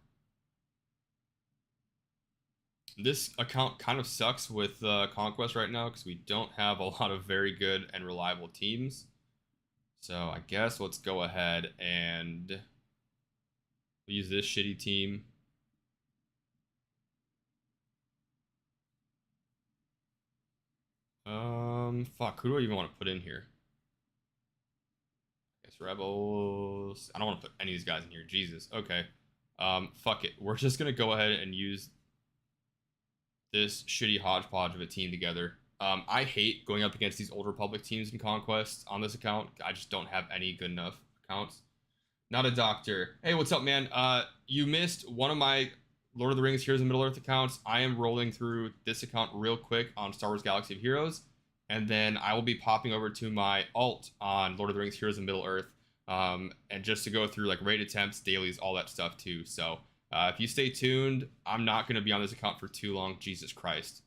[SPEAKER 1] This account kind of sucks with conquest right now because we don't have a lot of very good and reliable teams. So I guess let's go ahead and use this shitty team. Fuck, who do I even want to put in here? I guess Rebels. I don't want to put any of these guys in here. Jesus. Okay. Fuck it. We're just gonna go ahead and use this shitty hodgepodge of a team together. I hate going up against these Old Republic teams in Conquest on this account. I just don't have any good enough accounts. Not a doctor. Hey, what's up, man? You missed one of my Lord of the Rings Heroes of Middle-earth accounts. I am rolling through this account real quick on Star Wars Galaxy of Heroes, and then I will be popping over to my alt on Lord of the Rings Heroes of Middle-earth, and just to go through like raid attempts, dailies, all that stuff too. So if you stay tuned, I'm not going to be on this account for too long. Jesus Christ.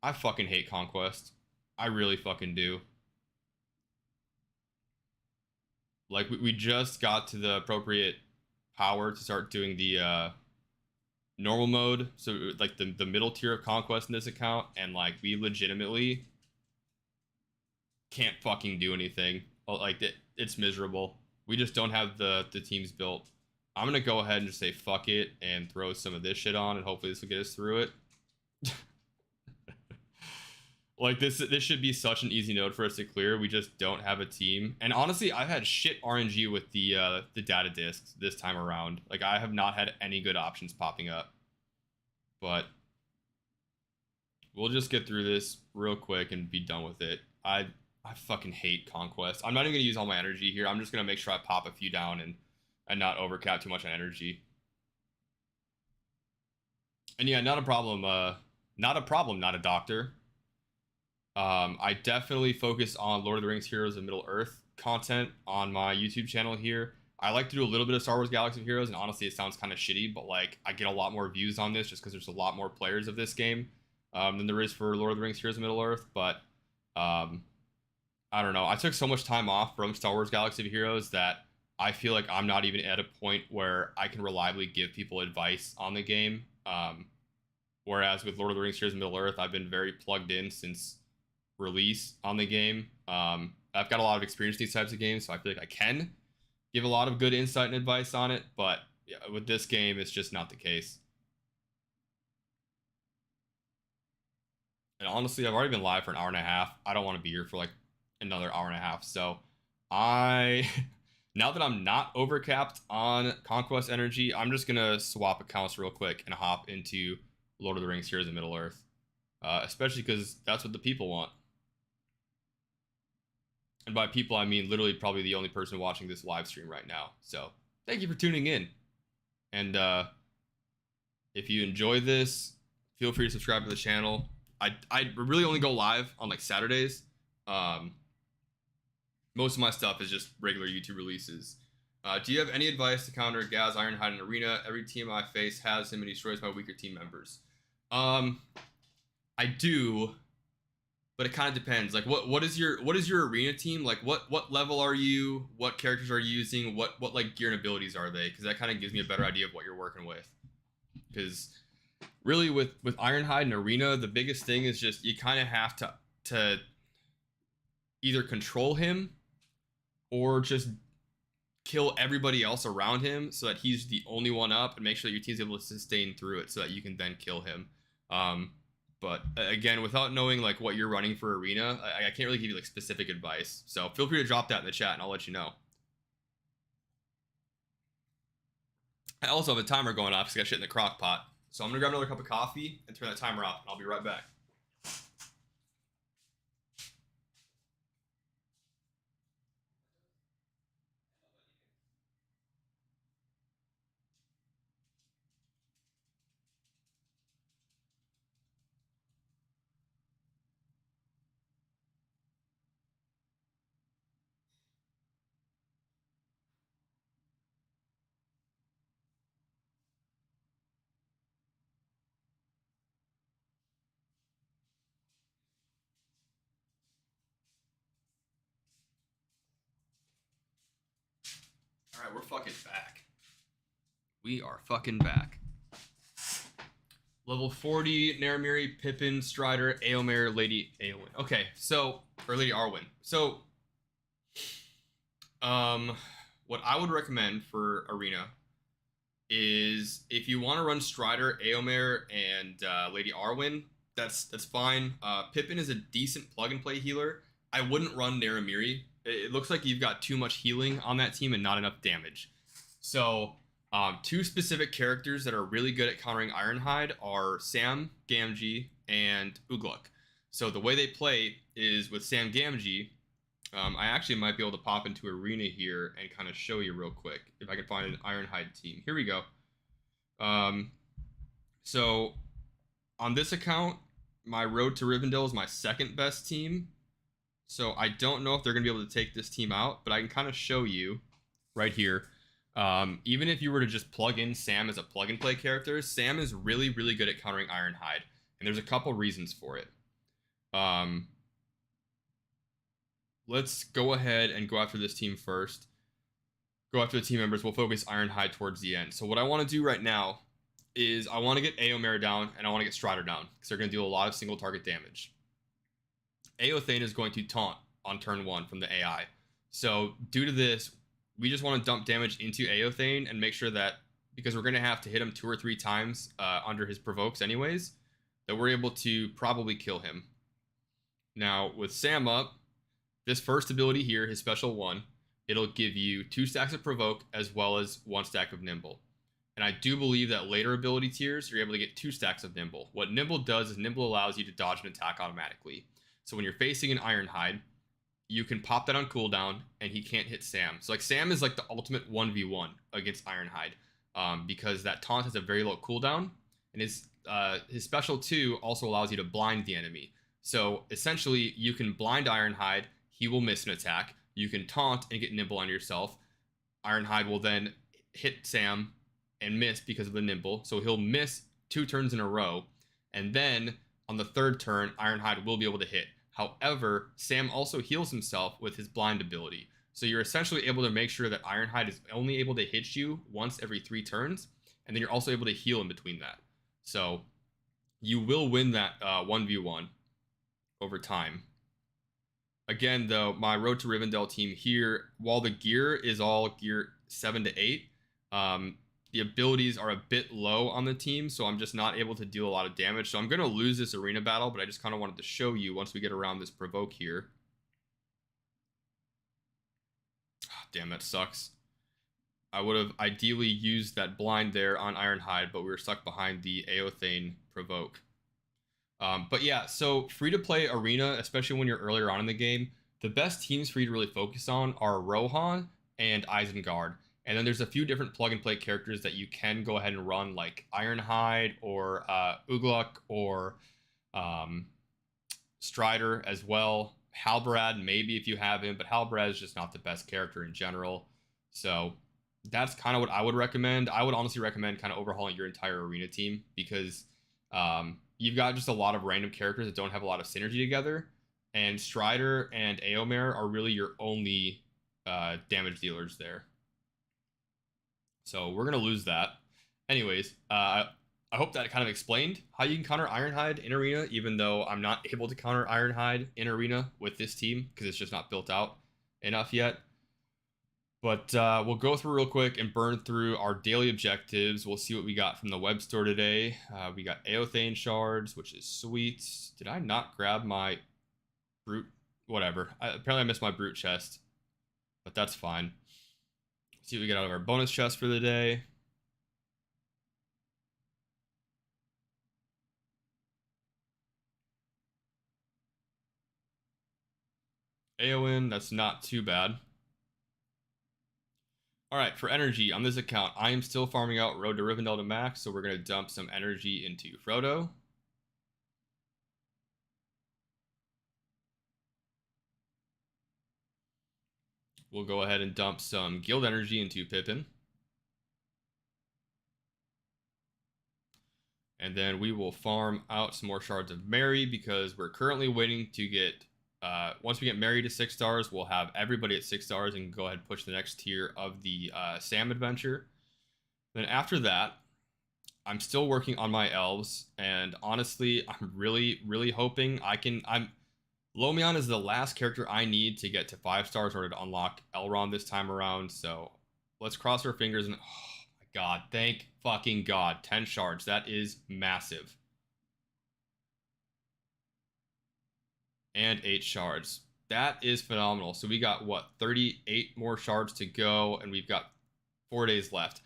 [SPEAKER 1] I fucking hate Conquest. I really fucking do. Like, we just got to the appropriate power to start doing the normal mode. So, like, the middle tier of Conquest in this account. And, like, we legitimately can't fucking do anything. Like, it's miserable. We just don't have the teams built. I'm going to go ahead and just say fuck it and throw some of this shit on. And hopefully this will get us through it. Like, this should be such an easy node for us to clear. We just don't have a team. And honestly, I've had shit RNG with the data disks this time around. Like, I have not had any good options popping up. But we'll just get through this real quick and be done with it. I fucking hate Conquest. I'm not even going to use all my energy here. I'm just going to make sure I pop a few down and not overcap too much on energy. And yeah, not a problem. Not a doctor. I definitely focus on Lord of the Rings Heroes of Middle-earth content on my YouTube channel here. I like to do a little bit of Star Wars Galaxy of Heroes, and honestly, it sounds kind of shitty, but like I get a lot more views on this just because there's a lot more players of this game than there is for Lord of the Rings Heroes of Middle Earth. But I don't know. I took so much time off from Star Wars Galaxy of Heroes that I feel like I'm not even at a point where I can reliably give people advice on the game. Whereas with Lord of the Rings Heroes of Middle Earth, I've been very plugged in since release on the game. I've got a lot of experience in these types of games, so I feel like I can give a lot of good insight and advice on it. But yeah, with this game, it's just not the case. And honestly, I've already been live for an hour and a half. I don't want to be here for like another hour and a half. So now that I'm not overcapped on Conquest Energy, I'm just going to swap accounts real quick and hop into Lord of the Rings Heroes of Middle Earth. Especially because that's what the people want. And by people, I mean literally probably the only person watching this live stream right now. So thank you for tuning in. And if you enjoy this, feel free to subscribe to the channel. I really only go live on like Saturdays. Most of my stuff is just regular YouTube releases. Do you have any advice to counter Gaz Ironhide in Arena? Every team I face has him and he destroys my weaker team members. I do, but it kind of depends. Like what is your arena team? Like what level are you? What characters are you using? What like gear and abilities are they? Because that kind of gives me a better idea of what you're working with. Because really with Ironhide and Arena, the biggest thing is just you kind of have to either control him or just kill everybody else around him so that he's the only one up, and make sure that your team's able to sustain through it so that you can then kill him. But again, without knowing like what you're running for Arena, I can't really give you like specific advice. So feel free to drop that in the chat and I'll let you know. I also have a timer going off because I got shit in the crock pot. So I'm gonna grab another cup of coffee and turn that timer off, and I'll be right back. All right, we're fucking back. We are fucking back. Level 40, Naramiri, Pippin, Strider, Aomer, Lady Aowen. Okay, so, or Lady Arwen. So, what I would recommend for Arena is if you want to run Strider, Aomer, and Lady Arwen, that's fine. Pippin is a decent plug-and-play healer. I wouldn't run Naramiri. It looks like you've got too much healing on that team and not enough damage. So, two specific characters that are really good at countering Ironhide are Sam, Gamgee, and Ugluk. So the way they play is with Sam Gamgee, I actually might be able to pop into Arena here and kind of show you real quick if I can find an Ironhide team. Here we go. So on this account, my Road to Rivendell is my second best team. So I don't know if they're going to be able to take this team out, but I can kind of show you right here. Even if you were to just plug in Sam as a plug-and-play character, Sam is really, really good at countering Ironhide. And there's a couple reasons for it. Let's go ahead and go after this team first. Go after the team members. We'll focus Ironhide towards the end. So what I want to do right now is I want to get Aomer down and I want to get Strider down because they're going to deal a lot of single target damage. Eothane is going to taunt on turn 1 from the AI. So due to this, we just want to dump damage into Eothane and make sure that, because we're going to have to hit him 2 or 3 times under his provokes anyways, that we're able to probably kill him. Now with Sam up, this first ability here, his special 1, it'll give you 2 stacks of provoke as well as 1 stack of nimble. And I do believe that later ability tiers, you're able to get 2 stacks of nimble. What nimble does is nimble allows you to dodge an attack automatically. So when you're facing an Ironhide, you can pop that on cooldown and he can't hit Sam. So like Sam is like the ultimate 1v1 against Ironhide because that taunt has a very low cooldown, and his special 2 also allows you to blind the enemy. So essentially you can blind Ironhide, he will miss an attack. You can taunt and get nimble on yourself. Ironhide will then hit Sam and miss because of the nimble. So he'll miss 2 turns in a row. And then on the 3rd turn, Ironhide will be able to hit. However, Sam also heals himself with his blind ability. So you're essentially able to make sure that Ironhide is only able to hit you once every 3 turns. And then you're also able to heal in between that. So you will win that 1v1 over time. Again, though, my Road to Rivendell team here, while the gear is all gear 7 to 8, the abilities are a bit low on the team, so I'm just not able to deal a lot of damage. So I'm going to lose this arena battle, but I just kind of wanted to show you once we get around this provoke here. Oh, damn, that sucks. I would have ideally used that blind there on Ironhide, but we were stuck behind the Eothane provoke. But yeah, so free-to-play arena, especially when you're earlier on in the game, the best teams for you to really focus on are Rohan and Isengard. And then there's a few different plug-and-play characters that you can go ahead and run, like Ironhide or SWGOH or Strider as well. Halbarad, maybe if you have him, but Halbarad is just not the best character in general. So that's kind of what I would recommend. I would honestly recommend kind of overhauling your entire arena team because you've got just a lot of random characters that don't have a lot of synergy together. And Strider and Eomer are really your only damage dealers there. So we're going to lose that. Anyways, I hope that kind of explained how you can counter Ironhide in Arena, even though I'm not able to counter Ironhide in Arena with this team because it's just not built out enough yet. But we'll go through real quick and burn through our daily objectives. We'll see what we got from the web store today. We got Eothane shards, which is sweet. Did I not grab my brute? Whatever. Apparently I missed my brute chest, but that's fine. See what we get out of our bonus chest for the day. Eowyn, that's not too bad. Alright, for energy, on this account, I am still farming out Road to Rivendell to max, so we're going to dump some energy into Frodo. We'll go ahead and dump some guild energy into Pippin. And then we will farm out some more shards of Mary because we're currently waiting to get, once we get Mary to 6 stars, we'll have everybody at 6 stars and go ahead and push the next tier of the Sam adventure. Then after that, I'm still working on my elves, and honestly, I'm really hoping Lomion is the last character I need to get to 5 stars in order to unlock Elrond this time around, so let's cross our fingers and, oh my god, thank fucking god, 10 shards, that is massive. And 8 shards. That is phenomenal. So we got, what, 38 more shards to go, and we've got 4 days left.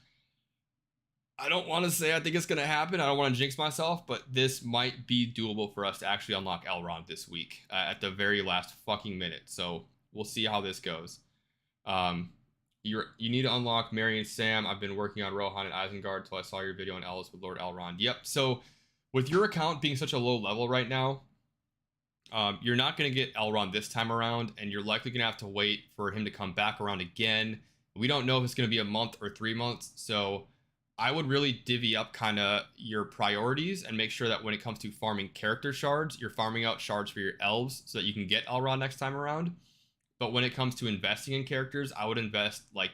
[SPEAKER 1] I don't want to say I think it's going to happen. I don't want to jinx myself, but this might be doable for us to actually unlock Elrond this week at the very last fucking minute. So we'll see how this goes. You need to unlock Mary and Sam. I've been working on Rohan and Isengard until I saw your video on Ellis with Lord Elrond. Yep. So with your account being such a low level right now, you're not going to get Elrond this time around, and you're likely going to have to wait for him to come back around again. We don't know if it's going to be a month or 3 months, so I would really divvy up kind of your priorities and make sure that when it comes to farming character shards, you're farming out shards for your elves so that you can get Elrond next time around. But when it comes to investing in characters, I would invest like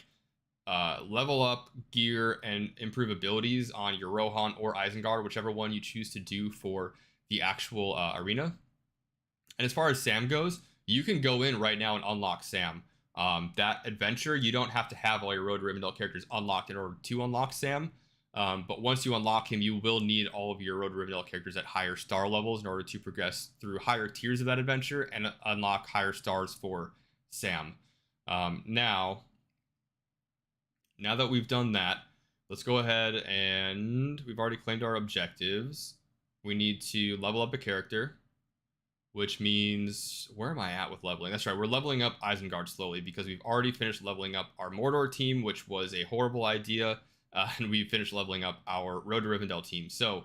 [SPEAKER 1] level up gear and improve abilities on your Rohan or Isengard, whichever one you choose to do for the actual arena. And as far as Sam goes, you can go in right now and unlock Sam. That adventure, you don't have to have all your Road to Rivendell characters unlocked in order to unlock Sam. But once you unlock him, you will need all of your Road to Rivendell characters at higher star levels in order to progress through higher tiers of that adventure and unlock higher stars for Sam. Now that we've done that, let's go ahead and we've already claimed our objectives. We need to level up a character, which means, where am I at with leveling? That's right, we're leveling up Isengard slowly because we've already finished leveling up our Mordor team, which was a horrible idea, and we finished leveling up our Road to Rivendell team. So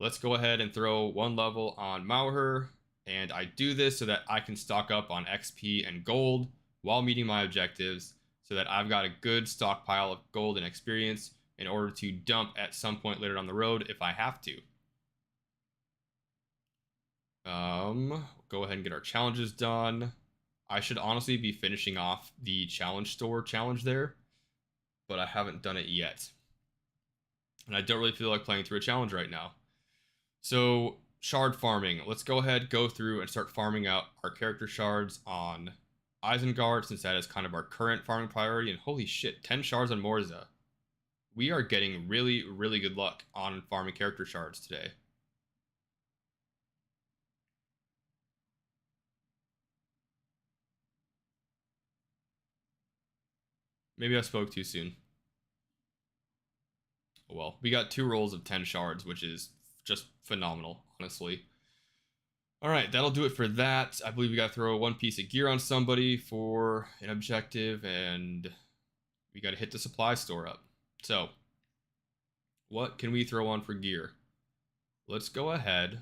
[SPEAKER 1] let's go ahead and throw 1 level on Mauher, and I do this so that I can stock up on XP and gold while meeting my objectives. so that I've got a good stockpile of gold and experience in order to dump at some point later down the road if I have to. Go ahead and get our challenges done. I should honestly be finishing off the challenge store challenge there, but I haven't done it yet. And I don't really feel like playing through a challenge right now. So, shard farming. Let's go ahead, go through, and start farming out our character shards on Isengard, since that is kind of our current farming priority. And holy shit, 10 shards on Morza. We are getting really, really good luck on farming character shards today. Maybe I spoke too soon. Oh well, we got 2 rolls of 10 shards, which is just phenomenal, honestly. Alright, that'll do it for that. I believe we gotta throw 1 piece of gear on somebody for an objective, and we gotta hit the supply store up. So, what can we throw on for gear? Let's go ahead.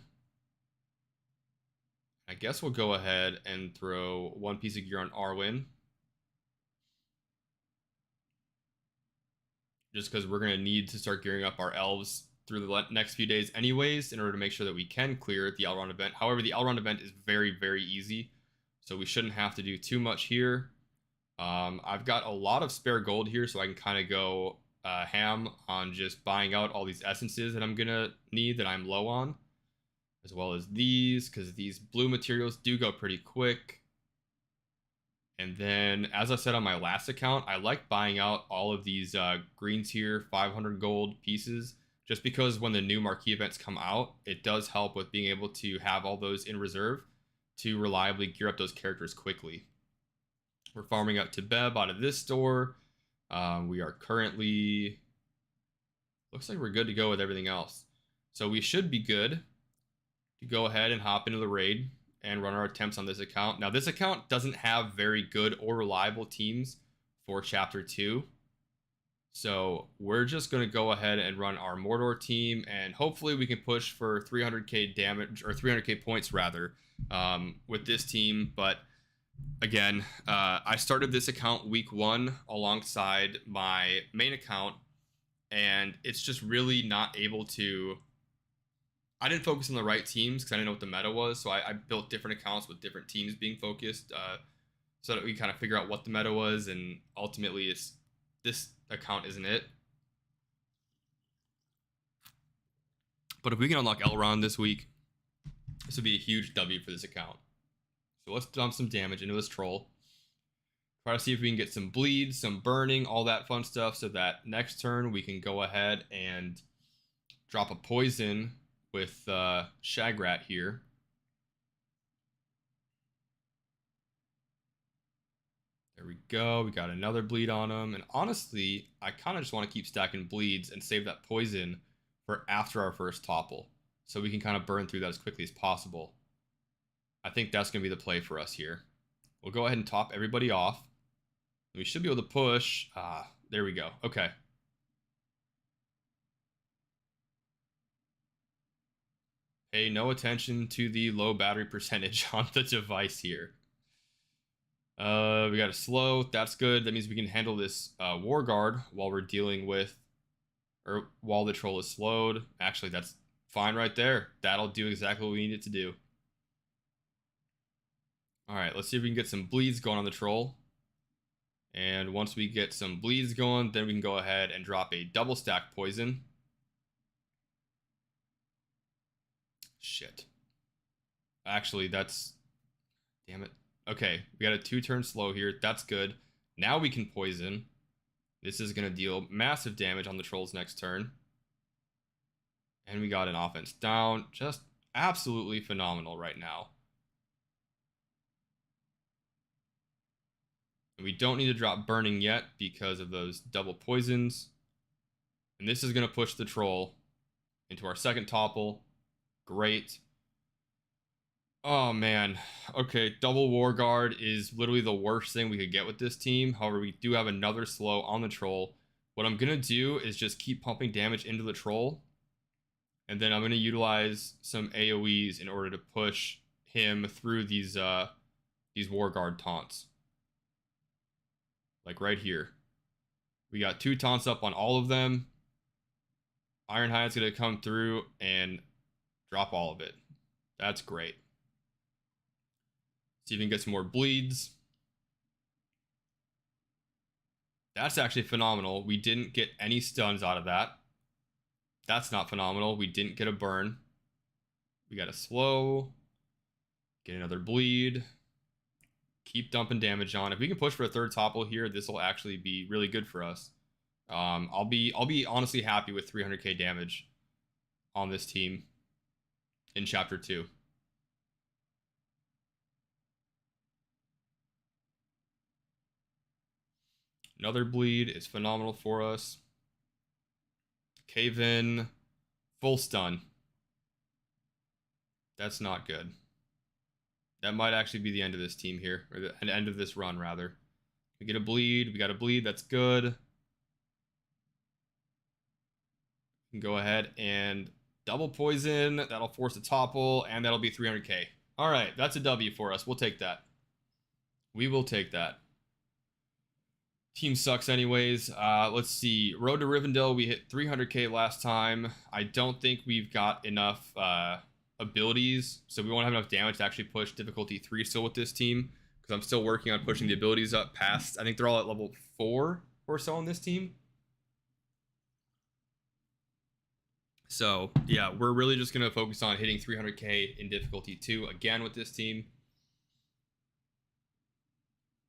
[SPEAKER 1] I guess we'll go ahead and throw 1 piece of gear on Arwen. Just because we're going to need to start gearing up our elves through the next few days anyways, in order to make sure that we can clear the Elrond event. However, the Elrond event is very, very easy, so we shouldn't have to do too much here. I've got a lot of spare gold here, so I can kind of go ham on just buying out all these essences that I'm going to need that I'm low on, as well as these, because these blue materials do go pretty quick. And then, as I said on my last account, I like buying out all of these green tier 500 gold pieces, just because when the new marquee events come out, it does help with being able to have all those in reserve to reliably gear up those characters quickly. We're farming out to Beb out of this store. We are currently... Looks like we're good to go with everything else. So we should be good to go ahead and hop into the raid and run our attempts on this account. Now, this account doesn't have very good or reliable teams for Chapter 2. So we're just going to go ahead and run our Mordor team, and hopefully we can push for 300k damage, or 300k points rather, with this team. But again, I started this account week 1 alongside my main account, and it's just really not able to... I didn't focus on the right teams because I didn't know what the meta was, so I built different accounts with different teams being focused, so that we kind of figure out what the meta was, and ultimately it's this account isn't it. But if we can unlock Elrond this week, this would be a huge W for this account. So let's dump some damage into this troll. Try to see if we can get some bleed, some burning, all that fun stuff, so that next turn we can go ahead and drop a poison with Shagrat here. There we go. We got another bleed on him. And honestly, I kind of just want to keep stacking bleeds and save that poison for after our first topple, so we can kind of burn through that as quickly as possible. I think that's going to be the play for us here. We'll go ahead and top everybody off. We should be able to push. There we go. Okay. Pay no attention to the low battery percentage on the device here. We got a slow. That's good. That means we can handle this War Guard while we're dealing with, or while the troll is slowed. Actually, that's fine right there. That'll do exactly what we need it to do. Alright, let's see if we can get some bleeds going on the troll. And once we get some bleeds going, then we can go ahead and drop a double stack poison. Shit. Actually, that's... Damn it. Okay, we got a 2-turn slow here. That's good. Now we can poison. This is going to deal massive damage on the trolls next turn. And we got an offense down. Just absolutely phenomenal right now. And we don't need to drop burning yet because of those double poisons. And this is going to push the troll into our second topple. Great. Oh, man. Okay, double War Guard is literally the worst thing we could get with this team. However, we do have another slow on the troll. What I'm going to do is just keep pumping damage into the troll. And then I'm going to utilize some AoEs in order to push him through these War Guard taunts. like right here. We got 2 taunts up on all of them. Ironhide's going to come through and drop all of it. That's great. See if we can get some more bleeds. That's actually phenomenal. We didn't get any stuns out of that. That's not phenomenal. We didn't get a burn. We got a slow. Get another bleed. Keep dumping damage on. If we can push for a 3rd topple here, this will actually be really good for us. I'll be honestly happy with 300k damage on this team in chapter 2. Another bleed is phenomenal for us. Cave in. Full stun. That's not good. That might actually be the end of this team here, or the end of this run, rather. We get a bleed. We got a bleed. That's good. We can go ahead and double poison. That'll force a topple, and that'll be 300k. All right, that's a W for us. We'll take that. We will take that. Team sucks anyways. Let's see. Road to Rivendell, we hit 300k last time. I don't think we've got enough abilities, so we won't have enough damage to actually push difficulty 3 still with this team, because I'm still working on pushing the abilities up past, I think they're all at level 4 or so on this team. So yeah, we're really just going to focus on hitting 300k in difficulty 2 again with this team.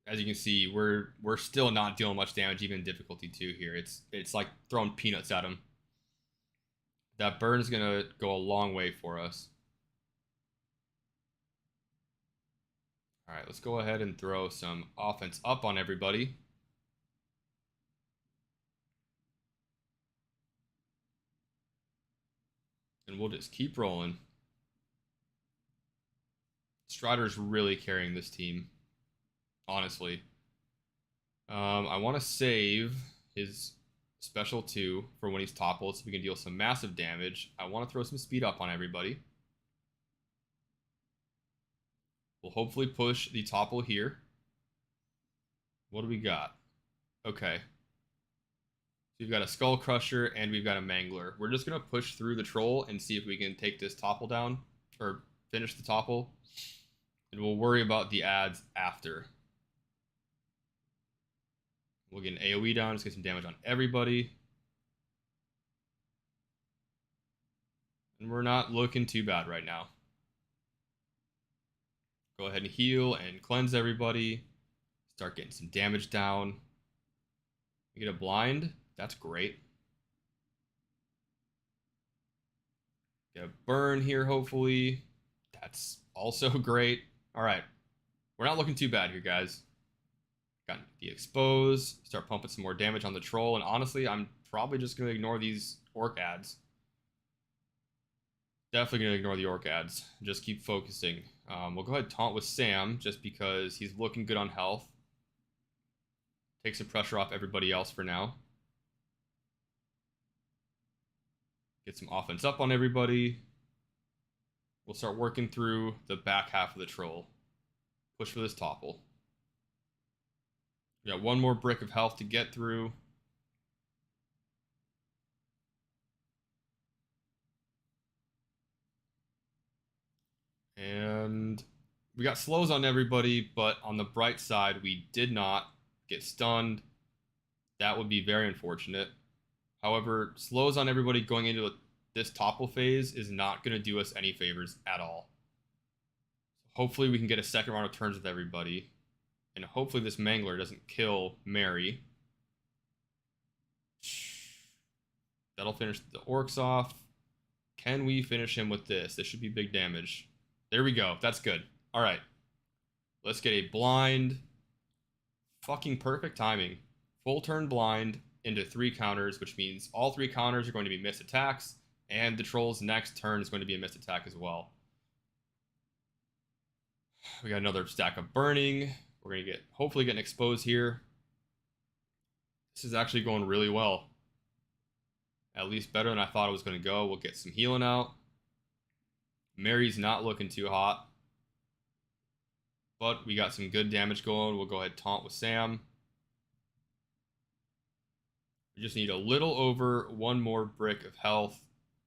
[SPEAKER 1] As you can see, we're still not dealing much damage even in difficulty 2 here. It's like throwing peanuts at him. That burn is going to go a long way for us. All right, let's go ahead and throw some offense up on everybody. And we'll just keep rolling. Strider's really carrying this team, honestly. I want to save his special 2 for when he's toppled so we can deal some massive damage. I want to throw some speed up on everybody. We'll hopefully push the topple here. What do we got? Okay. So we've got a Skull Crusher and we've got a Mangler. We're just going to push through the troll and see if we can take this topple down, or finish the topple. And we'll worry about the ads after. We'll get an AoE down, just get some damage on everybody. And we're not looking too bad right now. Go ahead and heal and cleanse everybody. Start getting some damage down. We get a blind. That's great. Get a burn here, hopefully. That's also great. All right. We're not looking too bad here, guys. Got the expose. Start pumping some more damage on the troll. And honestly, I'm probably just going to ignore these orc ads. Definitely going to ignore the orc ads. Just keep focusing. We'll go ahead and taunt with Sam, just because he's looking good on health. Take some pressure off everybody else for now. Get some offense up on everybody. We'll start working through the back half of the troll. Push for this topple. We got 1 more brick of health to get through. And we got slows on everybody, but on the bright side, we did not get stunned. That would be very unfortunate. However, slows on everybody going into this topple phase is not going to do us any favors at all. So hopefully we can get a second round of turns with everybody. And hopefully this Mangler doesn't kill Mary. That'll finish the orcs off. Can we finish him with this? This should be big damage. There we go. That's good. All right. Let's get a blind. Fucking perfect timing. Full turn blind into 3 counters, which means all 3 counters are going to be missed attacks, and the troll's next turn is going to be a missed attack as well. We got another stack of burning. We're going to hopefully get an expose here. This is actually going really well. At least better than I thought it was going to go. We'll get some healing out. Mary's not looking too hot. But we got some good damage going. We'll go ahead and taunt with Sam. We just need a little over one more brick of health.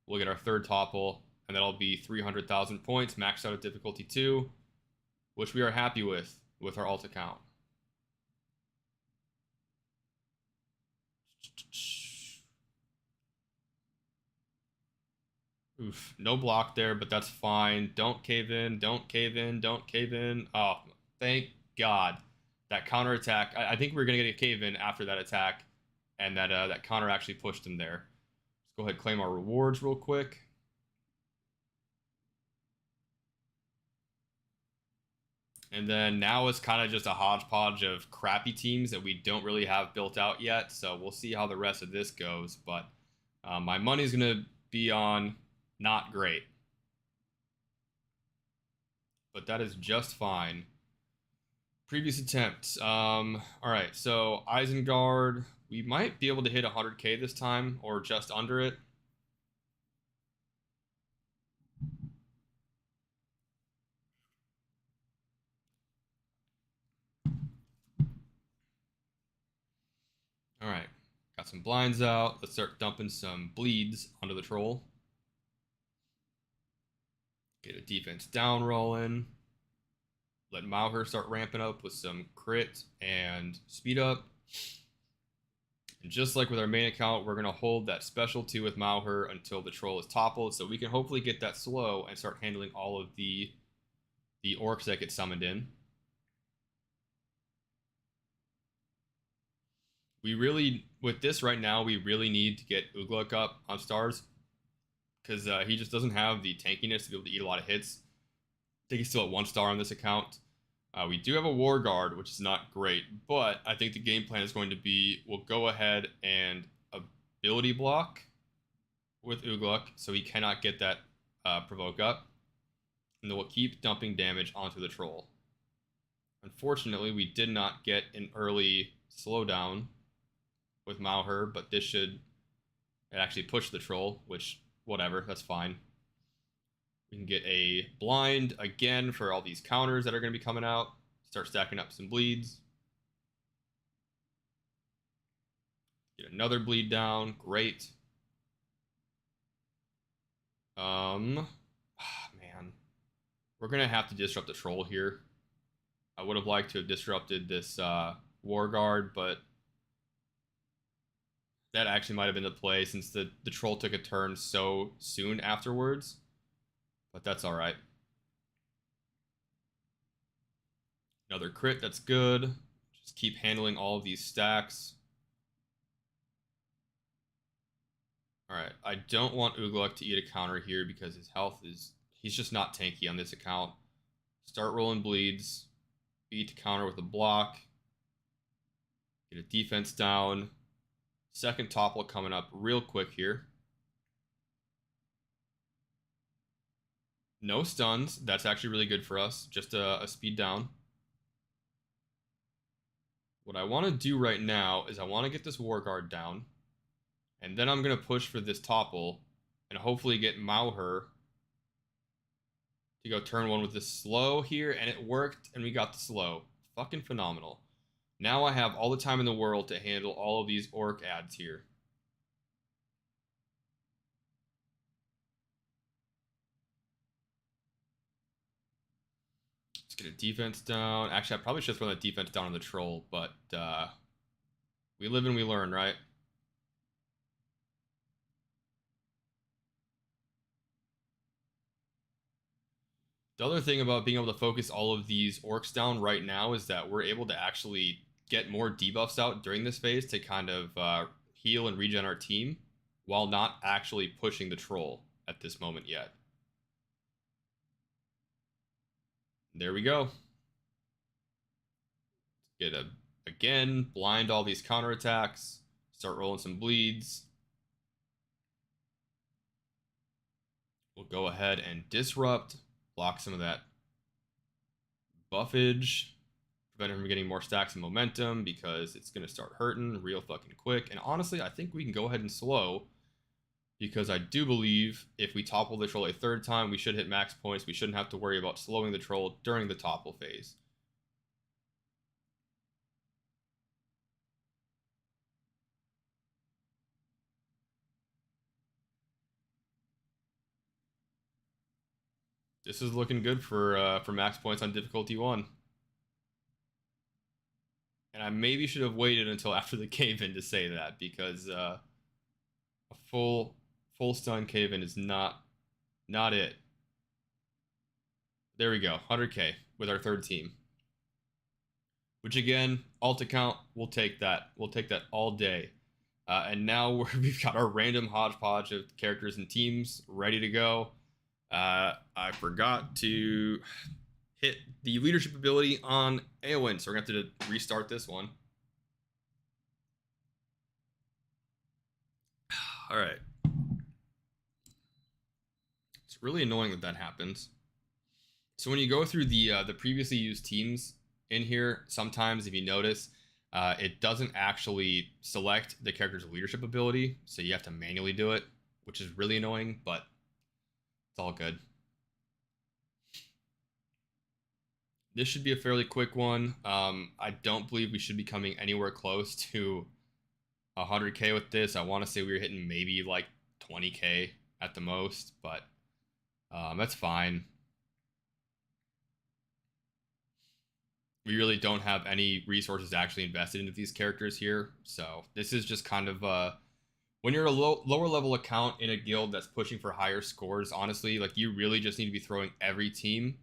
[SPEAKER 1] We'll get our third topple, and that'll be 300,000 points, maxed out at difficulty 2, which we are happy with our alt account. Oof, no block there, but that's fine. Don't cave in, don't cave in, don't cave in. Oh, thank God. That counter attack, I think we're going to get a cave in after that attack, and that counter actually pushed him there. Let's go ahead and claim our rewards real quick. And then now it's kind of just a hodgepodge of crappy teams that we don't really have built out yet, so we'll see how the rest of this goes, but my money's going to be on not great. But that is just fine. Previous attempts. All right, so Isengard, we might be able to hit 100k this time, or just under it. All right, got some blinds out. Let's start dumping some bleeds onto the troll. Get a defense down rolling. Let Mauher start ramping up with some crit and speed up. And just like with our main account, we're going to hold that special 2 with Mauher until the troll is toppled, so we can hopefully get that slow and start handling all of the orcs that get summoned in. We really, with this right now, we really need to get SWGOH up on stars, because he just doesn't have the tankiness to be able to eat a lot of hits. I think he's still at 1 star on this account. We do have a War Guard, which is not great, but I think the game plan is going to be, we'll go ahead and ability block with SWGOH, so he cannot get that provoke up, and then we'll keep dumping damage onto the troll. Unfortunately, we did not get an early slowdown with Mauher, but this should actually push the troll, which, whatever, that's fine. We can get a blind again for all these counters that are going to be coming out. Start stacking up some bleeds. Get another bleed down. Great. Man. We're going to have to disrupt the troll here. I would have liked to have disrupted this War Guard, but that actually might have been the play since the troll took a turn so soon afterwards. But that's all right. Another crit, that's good. Just keep handling all of these stacks. All right, I don't want SWGOH to eat a counter here because his health is... He's just not tanky on this account. Start rolling bleeds. Eat counter with a block. Get a defense down. Second topple coming up real quick here. No stuns. That's actually really good for us. Just a speed down. What I want to do right now is I want to get this War Guard down. And then I'm going to push for this topple. And hopefully get Mauher to go turn 1 with this slow here. And it worked. And we got the slow. Fucking phenomenal. Now I have all the time in the world to handle all of these orc ads here. Let's get a defense down. Actually, I probably should throw that defense down on the troll, but we live and we learn, right? The other thing about being able to focus all of these orcs down right now is that we're able to actually get more debuffs out during this phase to kind of heal and regen our team while not actually pushing the troll at this moment yet. There we go. Get again, blind all these counterattacks, start rolling some bleeds. We'll go ahead and disrupt, block some of that buffage, prevent him from getting more stacks and momentum because it's going to start hurting real fucking quick. And honestly, I think we can go ahead and slow because I do believe if we topple the troll a 3rd time, we should hit max points. We shouldn't have to worry about slowing the troll during the topple phase. This is looking good for max points on difficulty 1. And I maybe should have waited until after the cave-in to say that, because a full stun cave-in is not it. There we go, 100k with our third team. Which again, alt account, we'll take that. We'll take that all day. And now we've got our random hodgepodge of characters and teams ready to go. I forgot to hit the leadership ability on Eowyn, so we're going to have to restart this one. All right. It's really annoying that that happens. So when you go through the previously used teams in here, sometimes if you notice, it doesn't actually select the character's leadership ability, so you have to manually do it, which is really annoying, but it's all good. This should be a fairly quick one. I don't believe we should be coming anywhere close to 100k with this. I want to say we were hitting maybe like 20k at the most, but that's fine. We really don't have any resources actually invested into these characters here, so this is just kind of when you're a lower level account in a guild that's pushing for higher scores, honestly, like you really just need to be throwing every team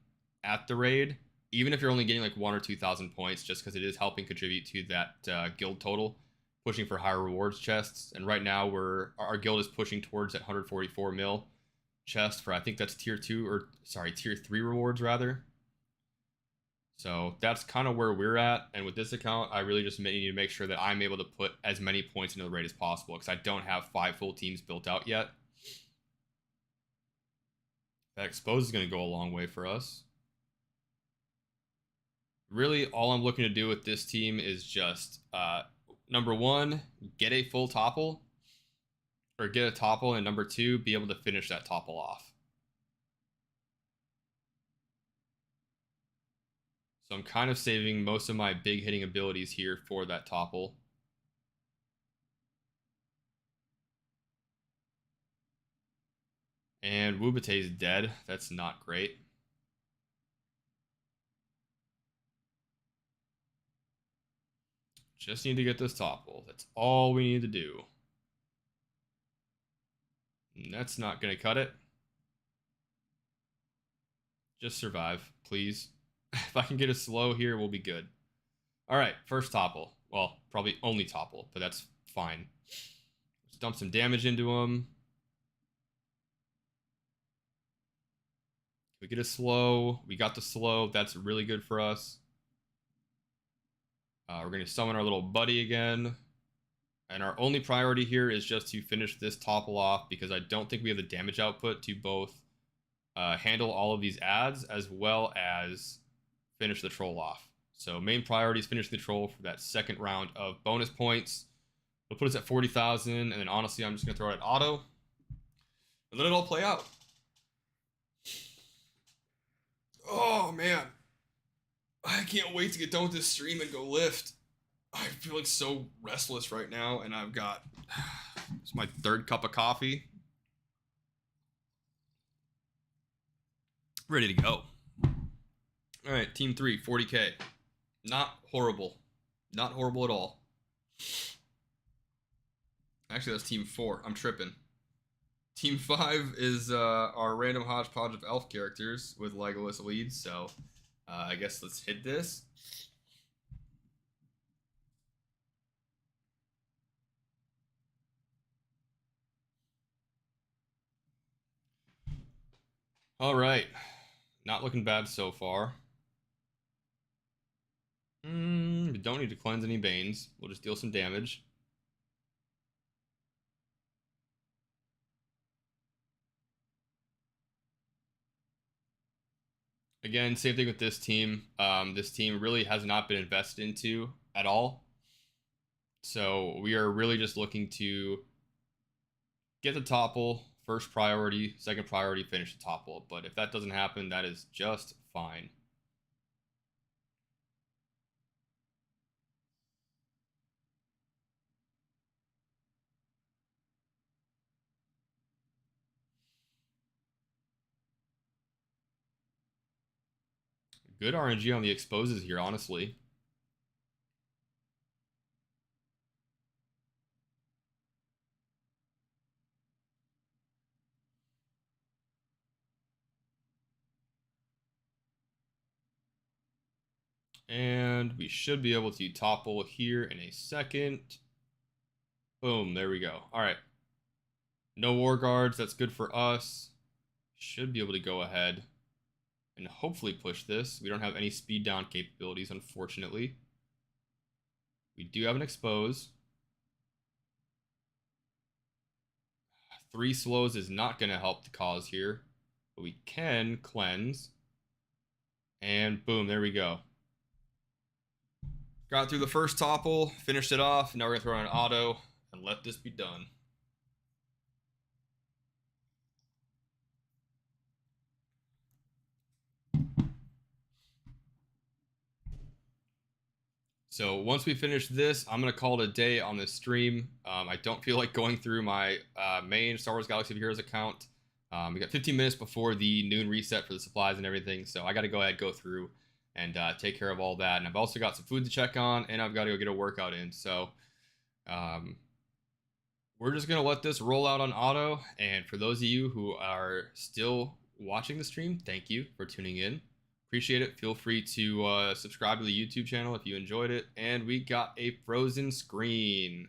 [SPEAKER 1] at the raid, even if you're only getting like 1,000 or 2,000 points, just because it is helping contribute to that guild total, pushing for higher rewards chests. And right now our guild is pushing towards that 144 mil chest for, I think that's tier 2, or sorry, tier 3 rewards rather. So that's kind of where we're at. And with this account, I really just need to make sure that I'm able to put as many points into the raid as possible, because I don't have 5 full teams built out yet. That expose is going to go a long way for us. Really, all I'm looking to do with this team is just, number 1, get a full topple, or get a topple, and number 2, be able to finish that topple off. So I'm kind of saving most of my big hitting abilities here for that topple. And Wubate is dead. That's not great. Just need to get this topple. That's all we need to do. And that's not going to cut it. Just survive, please. If I can get a slow here, we'll be good. All right, first topple. Well, probably only topple, but that's fine. Let's dump some damage into him. We get a slow. We got the slow. That's really good for us. We're going to summon our little buddy again. And our only priority here is just to finish this topple off, because I don't think we have the damage output to both handle all of these adds as well as finish the troll off. So main priority is finish the troll for that second round of bonus points. It'll put us at 40,000, and then honestly, I'm just going to throw it at auto and let it all play out. Oh, man. I can't wait to get done with this stream and go lift. I'm feeling so restless right now, and I've got... It's my 3rd cup of coffee. Ready to go. All right, team 3, 40k. Not horrible. Not horrible at all. Actually, that's team 4. I'm tripping. Team 5 is our random hodgepodge of elf characters with Legolas leads, so I guess let's hit this. All right. Not looking bad so far. We don't need to cleanse any Banes. We'll just deal some damage. Again, same thing with this team. This team really has not been invested into at all. So we are really just looking to get the topple, first priority, second priority, finish the topple. But if that doesn't happen, that is just fine. Good RNG on the exposes here, honestly. And we should be able to topple here in a second. Boom, there we go. All right. No war guards, that's good for us. Should be able to go ahead and hopefully push this. We don't have any speed down capabilities, unfortunately. We do have an expose. 3 slows is not going to help the cause here, but we can cleanse. And boom, there we go. Got through the first topple, finished it off. Now we're going to throw in an auto and let this be done. So once we finish this, I'm going to call it a day on this stream. I don't feel like going through my main Star Wars Galaxy of Heroes account. We got 15 minutes before the noon reset for the supplies and everything, so I got to go ahead, go through, and take care of all that. And I've also got some food to check on, and I've got to go get a workout in. So we're just going to let this roll out on auto. And for those of you who are still watching the stream, thank you for tuning in. Appreciate it. Feel free to subscribe to the YouTube channel if you enjoyed it. And we got a frozen screen.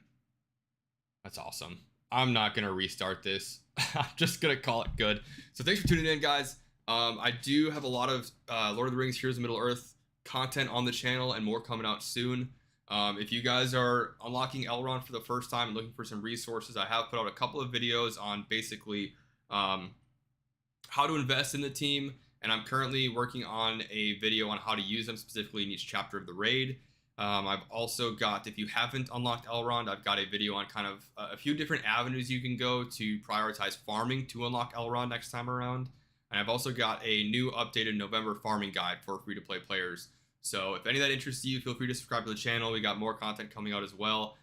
[SPEAKER 1] That's awesome. I'm not going to restart this. I'm just going to call it good. So thanks for tuning in, guys. I do have a lot of Lord of the Rings Heroes of Middle-earth content on the channel and more coming out soon. If you guys are unlocking Elrond for the first time and looking for some resources, I have put out a couple of videos on basically how to invest in the team. And I'm currently working on a video on how to use them specifically in each chapter of the raid. I've also got, if you haven't unlocked Elrond, I've got a video on kind of a few different avenues you can go to prioritize farming to unlock Elrond next time around. And I've also got a new updated November farming guide for free-to-play players. So if any of that interests you, feel free to subscribe to the channel. We got more content coming out as well.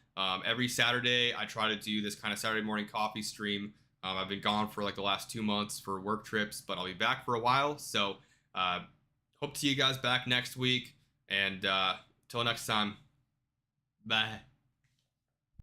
[SPEAKER 1] Every Saturday, I try to do this kind of Saturday morning coffee stream. I've been gone for like the last 2 months for work trips, but I'll be back for a while. So hope to see you guys back next week. And till next time, bye.